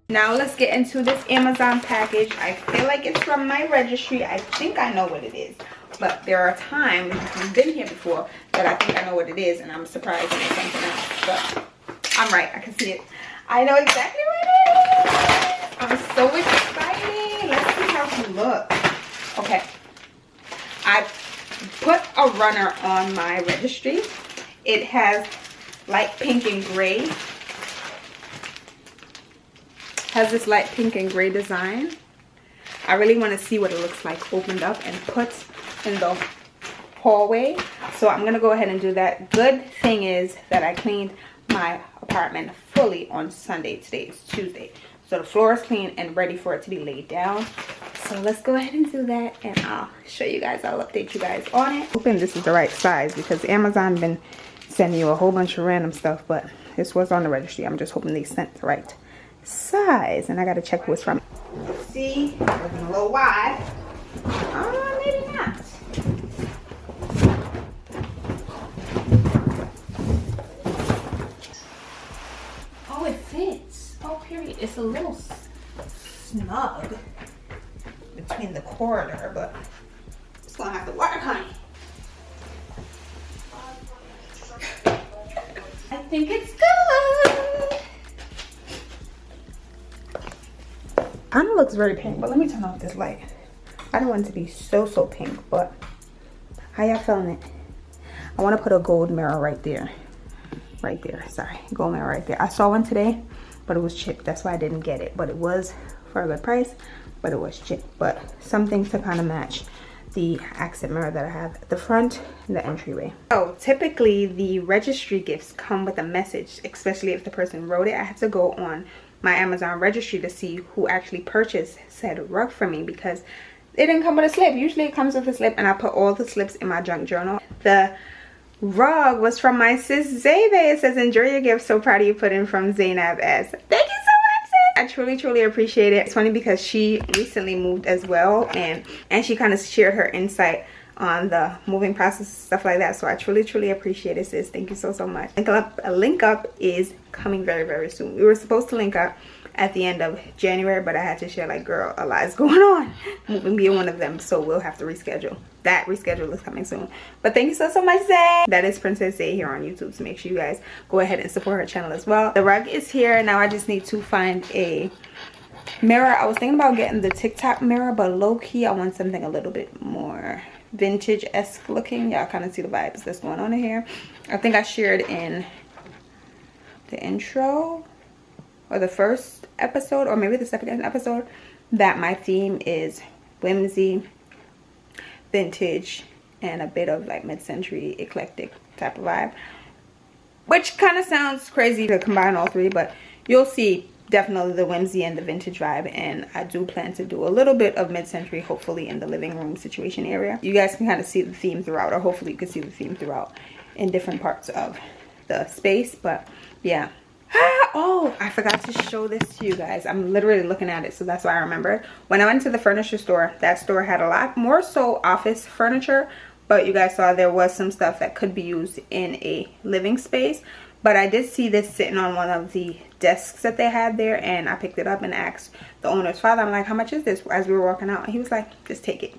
Now let's get into this Amazon package. I feel like it's from my registry. I think I know what it is. But there are times, I've been here before, that I think I know what it is, and I'm surprised it's something else. But I'm right, I can see it. I know exactly what it is. I'm so excited. Let's see how she looks. Okay. I put a runner on my registry. It has light pink and gray. Has this light pink and gray design. I really want to see what it looks like opened up and put in the hallway, so I'm gonna go ahead and do that. Good thing is that I cleaned my apartment fully on Sunday. Today is Tuesday, so the floor is clean and ready for it to be laid down. So let's go ahead and do that, and I'll show you guys. I'll update you guys on it. Hoping this is the right size, because Amazon been sending you a whole bunch of random stuff, but this was on the registry. I'm just hoping they sent the right size, and I gotta check what's from. See, looking a little wide. Maybe not. Oh, it fits. Oh, period. It's a little snug between the corridor, but it's gonna have to work, honey. looks very pink, but let me turn off this light. I don't want it to be so pink, but how y'all feeling it? I want to put a gold mirror right there. Right there, sorry, gold mirror right there. I saw one today, but it was chipped. That's why I didn't get it, but it was for a good price, but it was chipped. But something to kind of match the accent mirror that I have at the front and the entryway. So typically the registry gifts come with a message, especially if the person wrote it. I have to go on my Amazon registry to see who actually purchased said rug for me, because it didn't come with a slip. Usually it comes with a slip, and I put all the slips in my junk journal. The rug was from my sis Zaybe. It says, enjoy your gift, so proud of you, put in from Zainab S. Thank you so much, sis. I truly appreciate it. It's funny because she recently moved as well, and she kind of shared her insight on the moving process, stuff like that. So I truly appreciate it, sis. Thank you so much. A link up is coming very soon. We were supposed to link up at the end of January, but I had to share, like, girl, a lot's going on, moving being one of them, so we'll have to reschedule. That reschedule is coming soon. But thank you so much, Zay. That is Princess Zay here on YouTube, so make sure you guys go ahead and support her channel as well. The rug is here. Now I just need to find a mirror. I was thinking about getting the TikTok mirror, but low-key I want something a little bit more vintage-esque looking. Y'all kind of see the vibes that's going on in here. I think I shared in the intro or the first episode, or maybe the second episode, that my theme is whimsy, vintage, and a bit of like mid-century eclectic type of vibe, which kind of sounds crazy to combine all three, but you'll see definitely the whimsy and the vintage vibe. And I do plan to do a little bit of mid-century, hopefully in the living room situation area. You guys can kind of see the theme throughout, or hopefully you can see the theme throughout in different parts of the space. But yeah. Oh, I forgot to show this to you guys. I'm literally looking at it, so that's why I remember. When I went to the furniture store, that store had a lot more so office furniture, but you guys saw there was some stuff that could be used in a living space. But I did see this sitting on one of the desks that they had there, and I picked it up and asked the owner's father, I'm like, how much is this, as we were walking out? And he was like, just take it.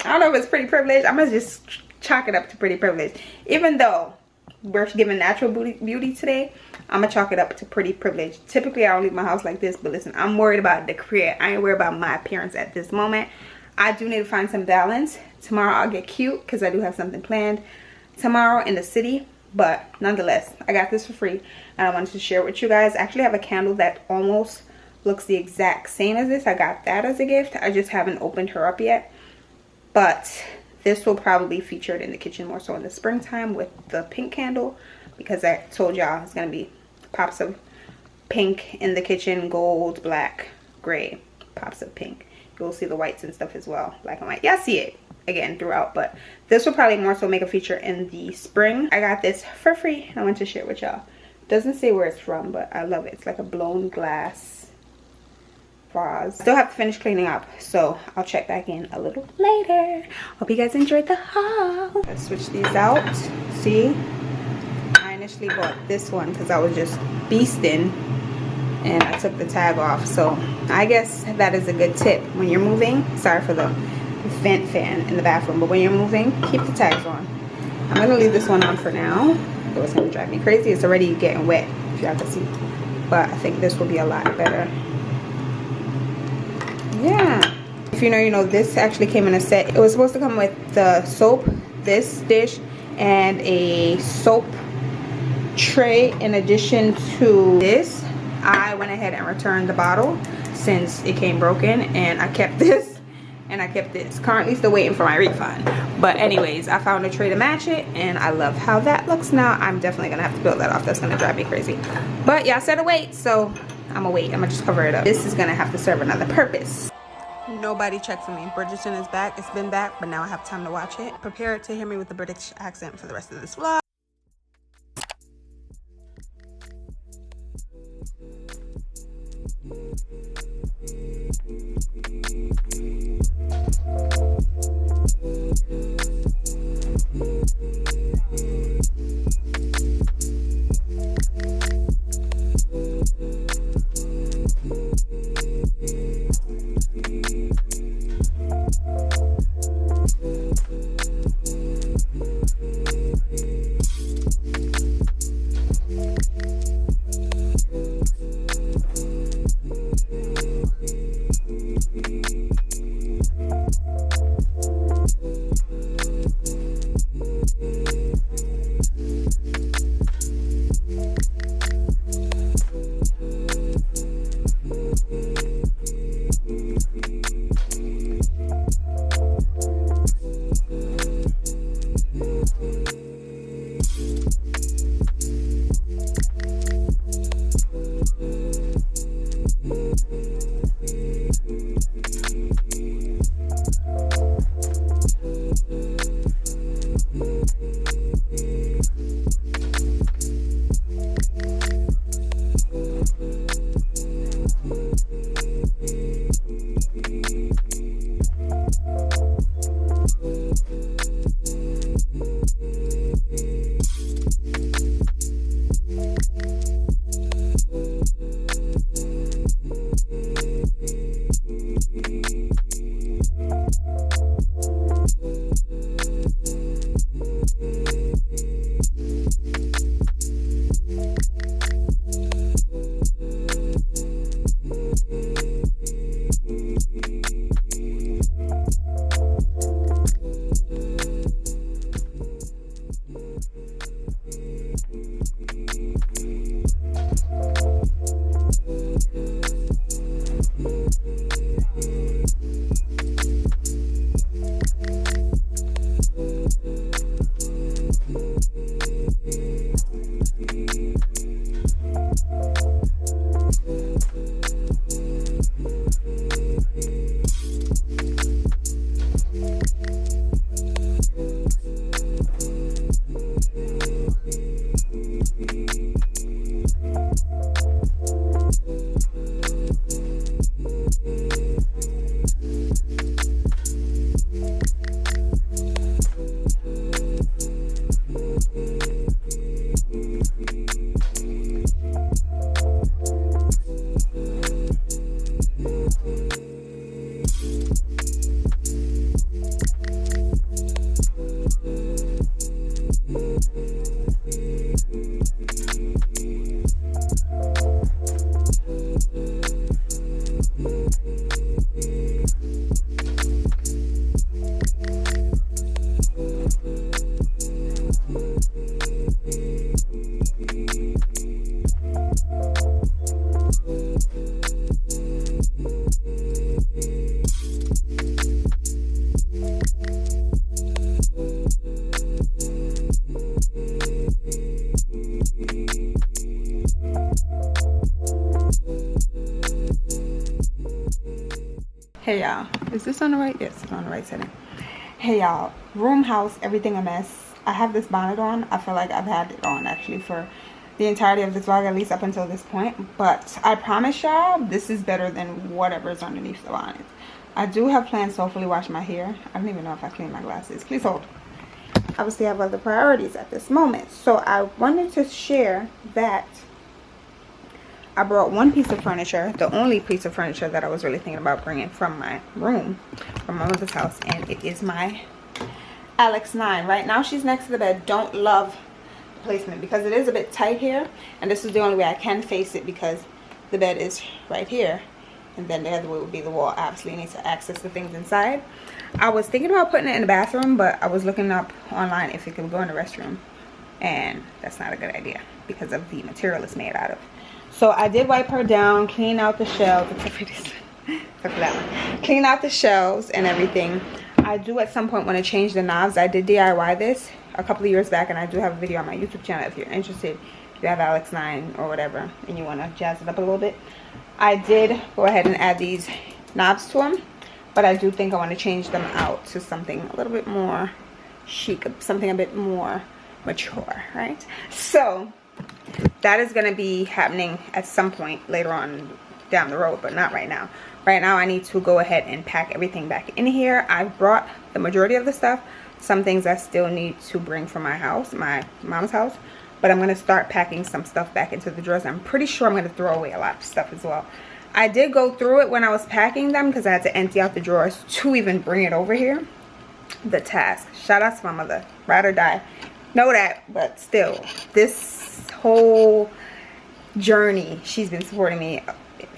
I don't know if it's pretty privilege. I'm gonna just chalk it up to pretty privilege. Even though we're giving natural beauty today, I'm gonna chalk it up to pretty privilege. Typically I don't leave my house like this, but listen, I'm worried about the career. I ain't worried about my appearance at this moment. I do need to find some balance. Tomorrow I'll get cute because I do have something planned tomorrow in the city, but nonetheless, I got this for free and I wanted to share it with you guys. I actually have a candle that almost looks the exact same as this. I got that as a gift. I just haven't opened her up yet, but this will probably be featured in the kitchen more so in the springtime with the pink candle, because I told y'all it's gonna be pops of pink in the kitchen, gold, black, gray, pops of pink. You'll see the whites and stuff as well, black and white. Y'all see it again throughout, but this will probably more so make a feature in the spring. I got this for free. I want to share it with y'all. Doesn't say where it's from, but I love it. It's like a blown glass vase. Still have to finish cleaning up, so I'll check back in a little later. Hope you guys enjoyed the haul. Let's switch these out. See, I initially bought this one because I was just beasting and I took the tag off, so I guess that is a good tip when you're moving. Sorry for the vent fan in the bathroom, but when you're moving, keep the tags on. I'm gonna leave this one on for now, though it's gonna drive me crazy. It's already getting wet, if y'all can see, but I think this will be a lot better. Yeah, if you know, you know. This actually came in a set. It was supposed to come with the soap, this dish, and a soap tray in addition to this. I went ahead and returned the bottle since it came broken, and I kept this and I kept this. Currently still waiting for my refund, but anyways, I found a tray to match it and I love how that looks now. I'm definitely gonna have to build that off. That's gonna drive me crazy, but y'all said to wait, so I'm gonna wait. I'm gonna just cover it up. This is gonna have to serve another purpose. Nobody checked for me. Bridgerton is back. It's been back, but now I have time to watch it. Prepare to hear me with the British accent for the rest of this vlog. Hey y'all, is this on the right? Yes, it's on the right setting. Hey y'all, room, house, everything a mess. I have this bonnet on. I feel like I've had it on actually for the entirety of this vlog, at least up until this point. But I promise y'all, this is better than whatever is underneath the bonnet. I do have plans to hopefully wash my hair. I don't even know if I clean my glasses. Please hold. Obviously I have other priorities at this moment. So I wanted to share that I brought one piece of furniture, the only piece of furniture that I was really thinking about bringing from my room, from my mother's house, and it is my Alex 9. Right now she's next to the bed. Don't love the placement because it is a bit tight here, and this is the only way I can face it because the bed is right here, and then the other way would be the wall. Obviously, you need to access the things inside. I was thinking about putting it in the bathroom, but I was looking up online if it could go in the restroom, and that's not a good idea because of the material it's made out of. So I did wipe her down, clean out the shelves, clean out the shelves and everything. I do at some point want to change the knobs. I did DIY this a couple of years back, and I do have a video on my YouTube channel if you're interested. If you have Alex 9 or whatever and you want to jazz it up a little bit. I did go ahead and add these knobs to them, but I do think I want to change them out to something a little bit more chic, something a bit more mature, right? So that is going to be happening at some point later on down the road, but not right now. Right now I need to go ahead and pack everything back in here. I've brought the majority of the stuff. Some things I still need to bring from my house, my mom's house, but I'm going to start packing some stuff back into the drawers. I'm pretty sure I'm going to throw away a lot of stuff as well. I did go through it when I was packing them because I had to empty out the drawers to even bring it over here. The task. Shout out to my mother. Ride or die. Know that, but still, this whole journey, she's been supporting me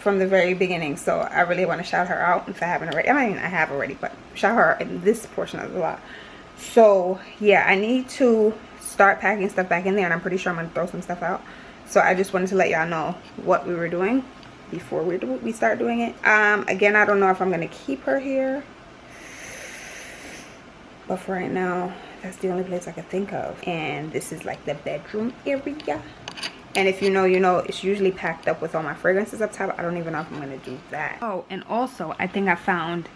from the very beginning, so I really want to shout her out if I haven't already. I mean, I have already, but shout her out in this portion of the vlog. So yeah, I need to start packing stuff back in there, and I'm pretty sure I'm gonna throw some stuff out. So I just wanted to let y'all know what we were doing before we start doing it. Again, I don't know if I'm gonna keep her here, but for right now, that's the only place I could think of. And this is like the bedroom area. And if you know, you know, it's usually packed up with all my fragrances up top. I don't even know if I'm gonna do that. Oh, and also I think I found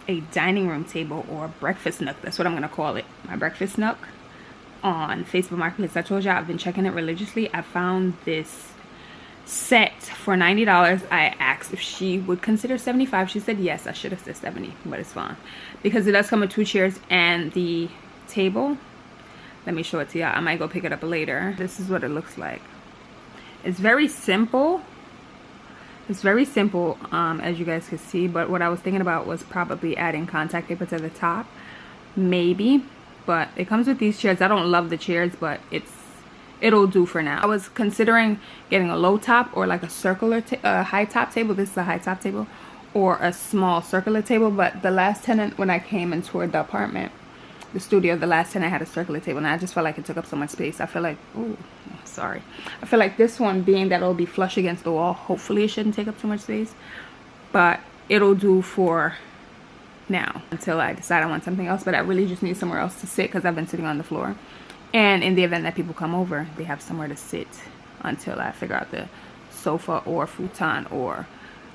a dining room table, or breakfast nook. That's what I'm gonna call it. My breakfast nook on Facebook Marketplace. I told you I've been checking it religiously. I found this set for $90. I asked if she would consider $75. She said yes. I should have said $70, but it's fine because it does come with 2 chairs and the table. Let me show it to y'all. I might go pick it up later. This is what it looks like. It's very simple. It's very simple, as you guys can see, but what I was thinking about was probably adding contact paper to the top, maybe. But it comes with these chairs. I don't love the chairs, but it'll do for now. I was considering getting a low top or like a circular high top table. This is a high top table, or a small circular table. But the last tenant, when I came and toured the apartment, the studio, the last tenant had a circular table, and I just felt like it took up so much space. I feel like, ooh, sorry. I feel like this one, being that it'll be flush against the wall, hopefully it shouldn't take up too much space, but it'll do for now until I decide I want something else. But I really just need somewhere else to sit because I've been sitting on the floor, and in the event that people come over, they have somewhere to sit until I figure out the sofa or futon or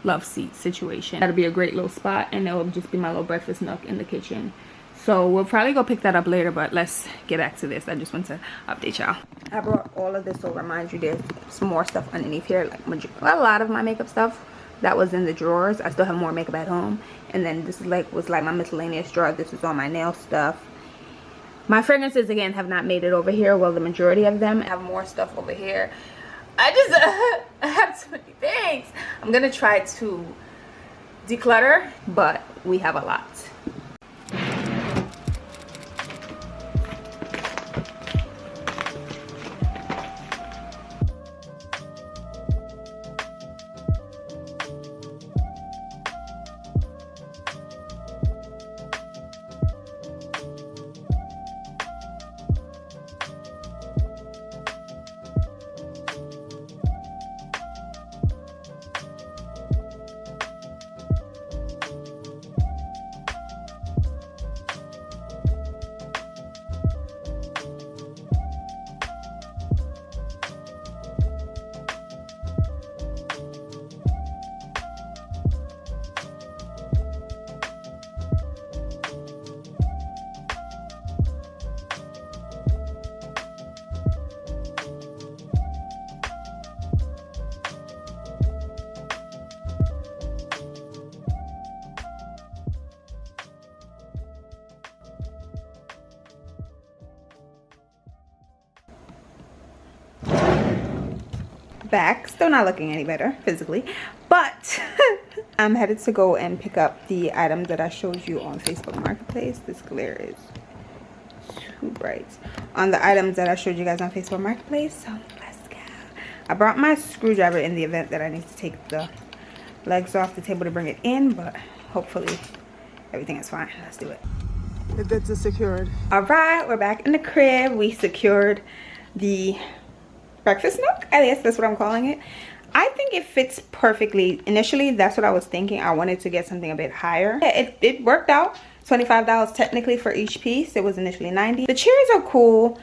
love seat situation. That'll be a great little spot, and it'll just be my little breakfast nook in the kitchen. So we'll probably go pick that up later, but let's get back to this. I just want to update y'all. I brought all of this over. Mind you, there's some more stuff underneath here, like a lot of my makeup stuff that was in the drawers. I still have more makeup at home, and then this is was like my miscellaneous drawer. This is all my nail stuff. My fragrances, again, have not made it over here. Well, the majority of them. I have more stuff over here. I have too many things. I'm gonna try to declutter, but we have a lot. Back, still not looking any better physically, but I'm headed to go and pick up the items that I showed you on Facebook Marketplace. This glare is too bright. On the items that I showed you guys on Facebook Marketplace, so let's go. I brought my screwdriver in the event that I need to take the legs off the table to bring it in, but hopefully everything is fine. Let's do it. The goods are secured. All right, we're back in the crib. We secured the breakfast nook, I guess that's what I'm calling it. I think it fits perfectly. Initially, that's what I was thinking. I wanted to get something a bit higher. It worked out. $25 technically for each piece. It was initially $90. The chairs are cool.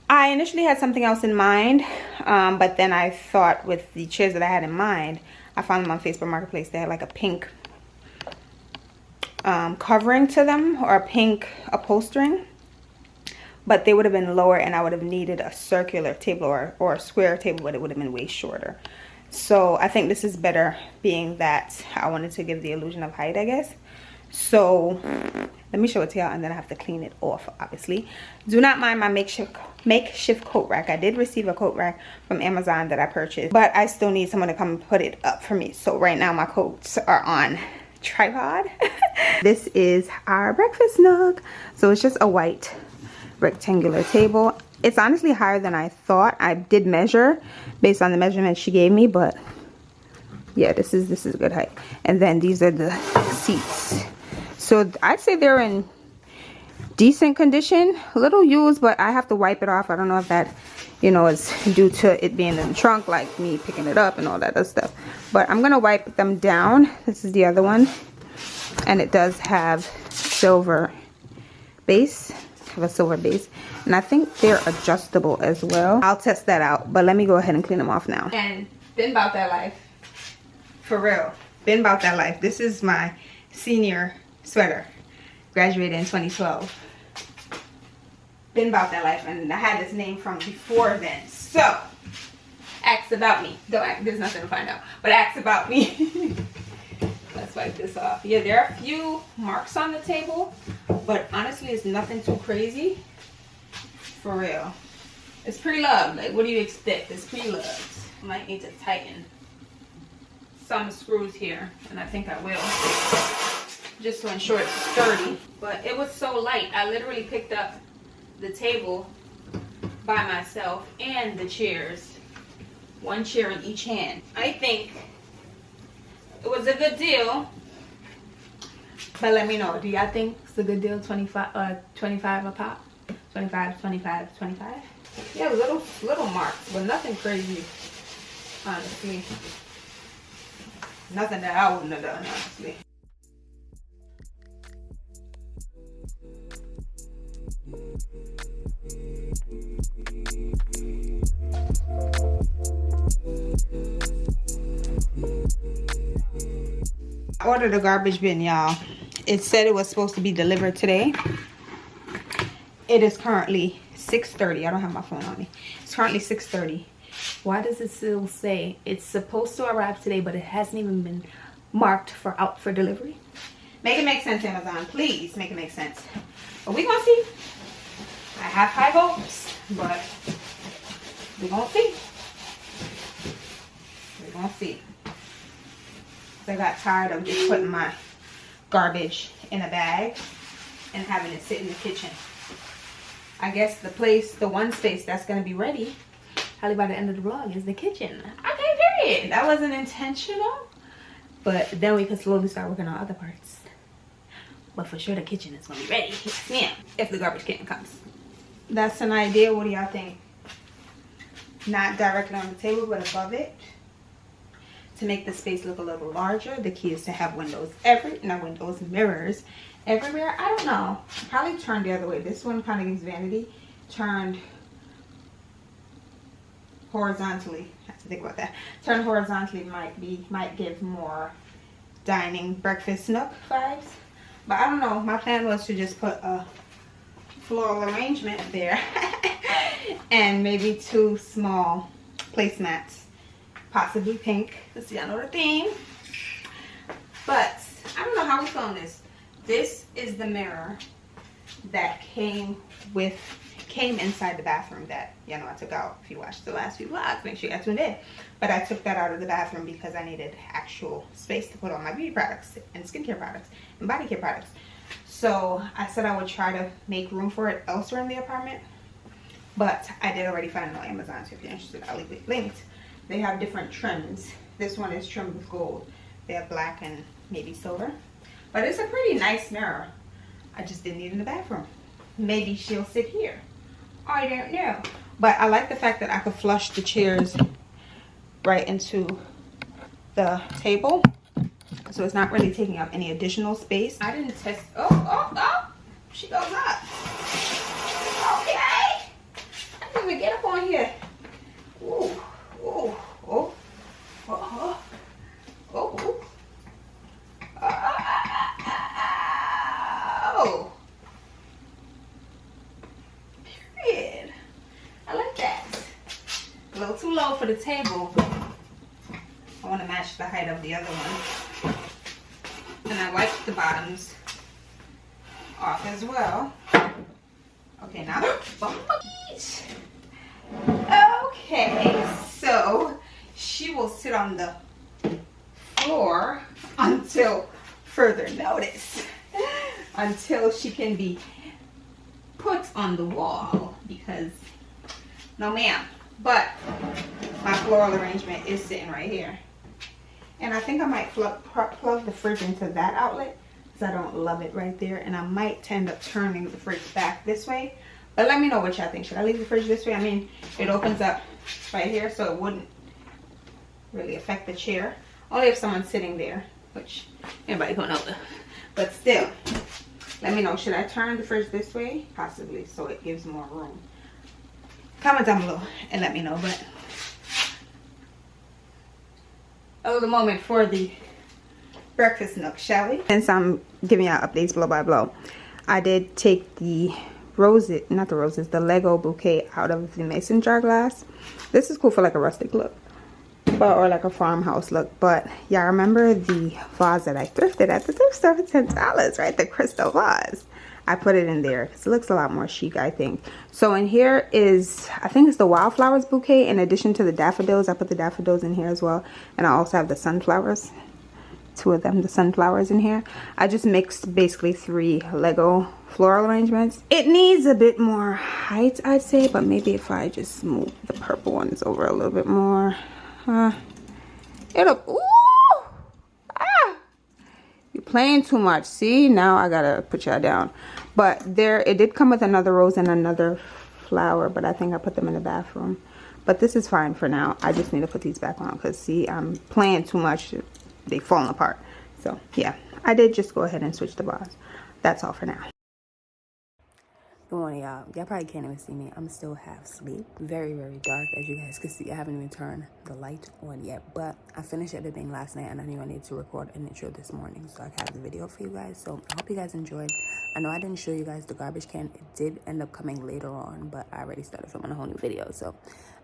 I initially had something else in mind, but then I thought with the chairs that I had in mind, I found them on Facebook Marketplace. They had like a pink covering to them, or a pink upholstering, but they would have been lower, and I would have needed a circular table or a square table, but it would have been way shorter. So I think this is better, being that I wanted to give the illusion of height, I guess. So let me show it to y'all, and then I have to clean it off, obviously. Do not mind my makeshift coat rack. I did receive a coat rack from Amazon that I purchased, but I still need someone to come and put it up for me. So right now my coats are on tripod. This is our breakfast nook. So it's just a white rectangular table. It's honestly higher than I thought. I did measure based on the measurements she gave me, but Yeah, this is a good height. And then these are the seats. So I'd say they're in decent condition, a little used, but I have to wipe it off. I don't know if that, you know, is due to it being in the trunk, like me picking it up and all that other stuff. But I'm gonna wipe them down. This is the other one, and it does have silver base. Have a silver base, and I think they're adjustable as well. I'll test that out, but let me go ahead and clean them off now. And been about that life, for real. Been about that life. This is my senior sweater. Graduated in 2012. Been about that life, and I had this name from before then. So, ask about me. Don't ask, there's nothing to find out, but ask about me. Let's wipe this off. Yeah, there are a few marks on the table, but honestly, it's nothing too crazy. For real. It's pre-loved. Like, what do you expect? It's pre-loved. I might need to tighten some screws here, and I think I will, just to ensure it's sturdy. But it was so light, I literally picked up the table by myself and the chairs, one chair in each hand. I think it was a good deal, but let me know, do y'all think it's a good deal? 25 a pop? 25, 25, 25? Yeah, little marks, but nothing crazy, honestly. Nothing that I wouldn't have done, honestly. I ordered a garbage bin, y'all. It said it was supposed to be delivered today. It is currently 6:30. I don't have my phone on me. It's currently 6:30. Why does it still say it's supposed to arrive today, but it hasn't even been marked for out for delivery? Make it make sense, Amazon. Please make it make sense. But we gonna see. I have high hopes, but we gonna see. We gonna see. I got tired of just putting my garbage in a bag and having it sit in the kitchen. I guess the one space that's gonna be ready probably by the end of the vlog is the kitchen. Okay, period. That wasn't intentional, but then we can slowly start working on other parts. But for sure the kitchen is gonna be ready. Yeah, if the garbage can comes. That's an idea. What do y'all think? Not directly on the table, but above it, to make the space look a little larger. The key is to have mirrors everywhere. I don't know. Probably turn the other way. This one kind of gives vanity. Turned horizontally. I have to think about that. Turned horizontally might give more dining breakfast nook vibes. But I don't know. My plan was to just put a floral arrangement there and maybe 2 small placemats, possibly pink. Let's see, I know the theme. But I don't know how we filmed this. This is the mirror that came inside the bathroom that, you know, I took out. If you watched the last few vlogs, make sure you got tuned in. But I took that out of the bathroom because I needed actual space to put all my beauty products and skincare products and body care products. So I said I would try to make room for it elsewhere in the apartment. But I did already find it on Amazon, so if you're interested, I'll leave it linked. They have different trims. This one is trimmed with gold. They have black and maybe silver. But it's a pretty nice mirror. I just didn't need it in the bathroom. Maybe she'll sit here. I don't know. But I like the fact that I could flush the chairs right into the table. So it's not really taking up any additional space. I didn't test. Oh. She goes up. Okay. I didn't even get up on here. Ooh. Period. I like that. A little too low for the table. I want to match the height of the other one. And I wiped the bottoms off as well. Okay, now okay, so she will sit on the floor until further notice, until she can be put on the wall, because no ma'am. But my floral arrangement is sitting right here. And I think I might plug the fridge into that outlet because I don't love it right there. And I might end up turning the fridge back this way. But let me know what y'all think. Should I leave the fridge this way? I mean, it opens up right here, so it wouldn't really affect the chair. Only if someone's sitting there, which anybody gonna know. But still, let me know. Should I turn the fridge this way? Possibly, so it gives more room. Comment down below and let me know. But oh, the moment for the breakfast nook, shall we? Since I'm giving y'all updates blow by blow, I did take the roses, not the roses, the Lego bouquet out of the mason jar glass. This is cool for like a rustic look, but or like a farmhouse look. But y'all remember the vase that I thrifted at the thrift store for $10, right? The crystal vase. I put it in there because it looks a lot more chic, I think. So in here is, I think it's the wildflowers bouquet. In addition to the daffodils, I put the daffodils in here as well. And I also have the sunflowers. 2 of them, the sunflowers in here. I just mixed basically 3 Lego floral arrangements. It needs a bit more height, I'd say. But maybe if I just move the purple ones over a little bit more. It'll, ooh! Ah! You're playing too much. See, now I gotta put y'all down. But there, it did come with another rose and another flower, but I think I put them in the bathroom. But this is fine for now. I just need to put these back on because see, I'm playing too much. They've fallen apart. So yeah, I did just go ahead and switch the vase. That's all for now. Good morning, y'all. Y'all probably can't even see me. I'm still half asleep. Very, very dark, as you guys can see. I haven't even turned the light on yet. But I finished editing last night, and I knew I needed to record an intro this morning so I could have the video for you guys. So I hope you guys enjoyed. I know I didn't show you guys the garbage can. It did end up coming later on, but I already started filming a whole new video. So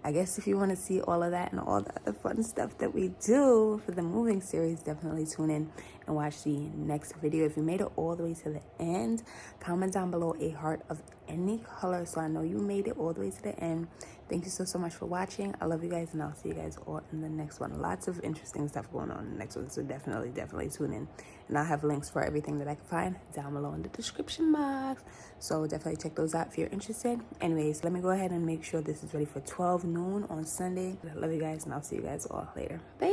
I guess if you want to see all of that and all the other fun stuff that we do for the moving series, definitely tune in and watch the next video. If you made it all the way to the end, comment down below a heart of any color so I know you made it all the way to the end. Thank you so much for watching. I love you guys, and I'll see you guys all in the next one. Lots of interesting stuff going on in the next one, so definitely tune in. And I'll have links for everything that I can find down below in the description box, so definitely check those out if you're interested. Anyways, let me go ahead and make sure this is ready for 12 noon on Sunday. I love you guys, and I'll see you guys all later. Bye.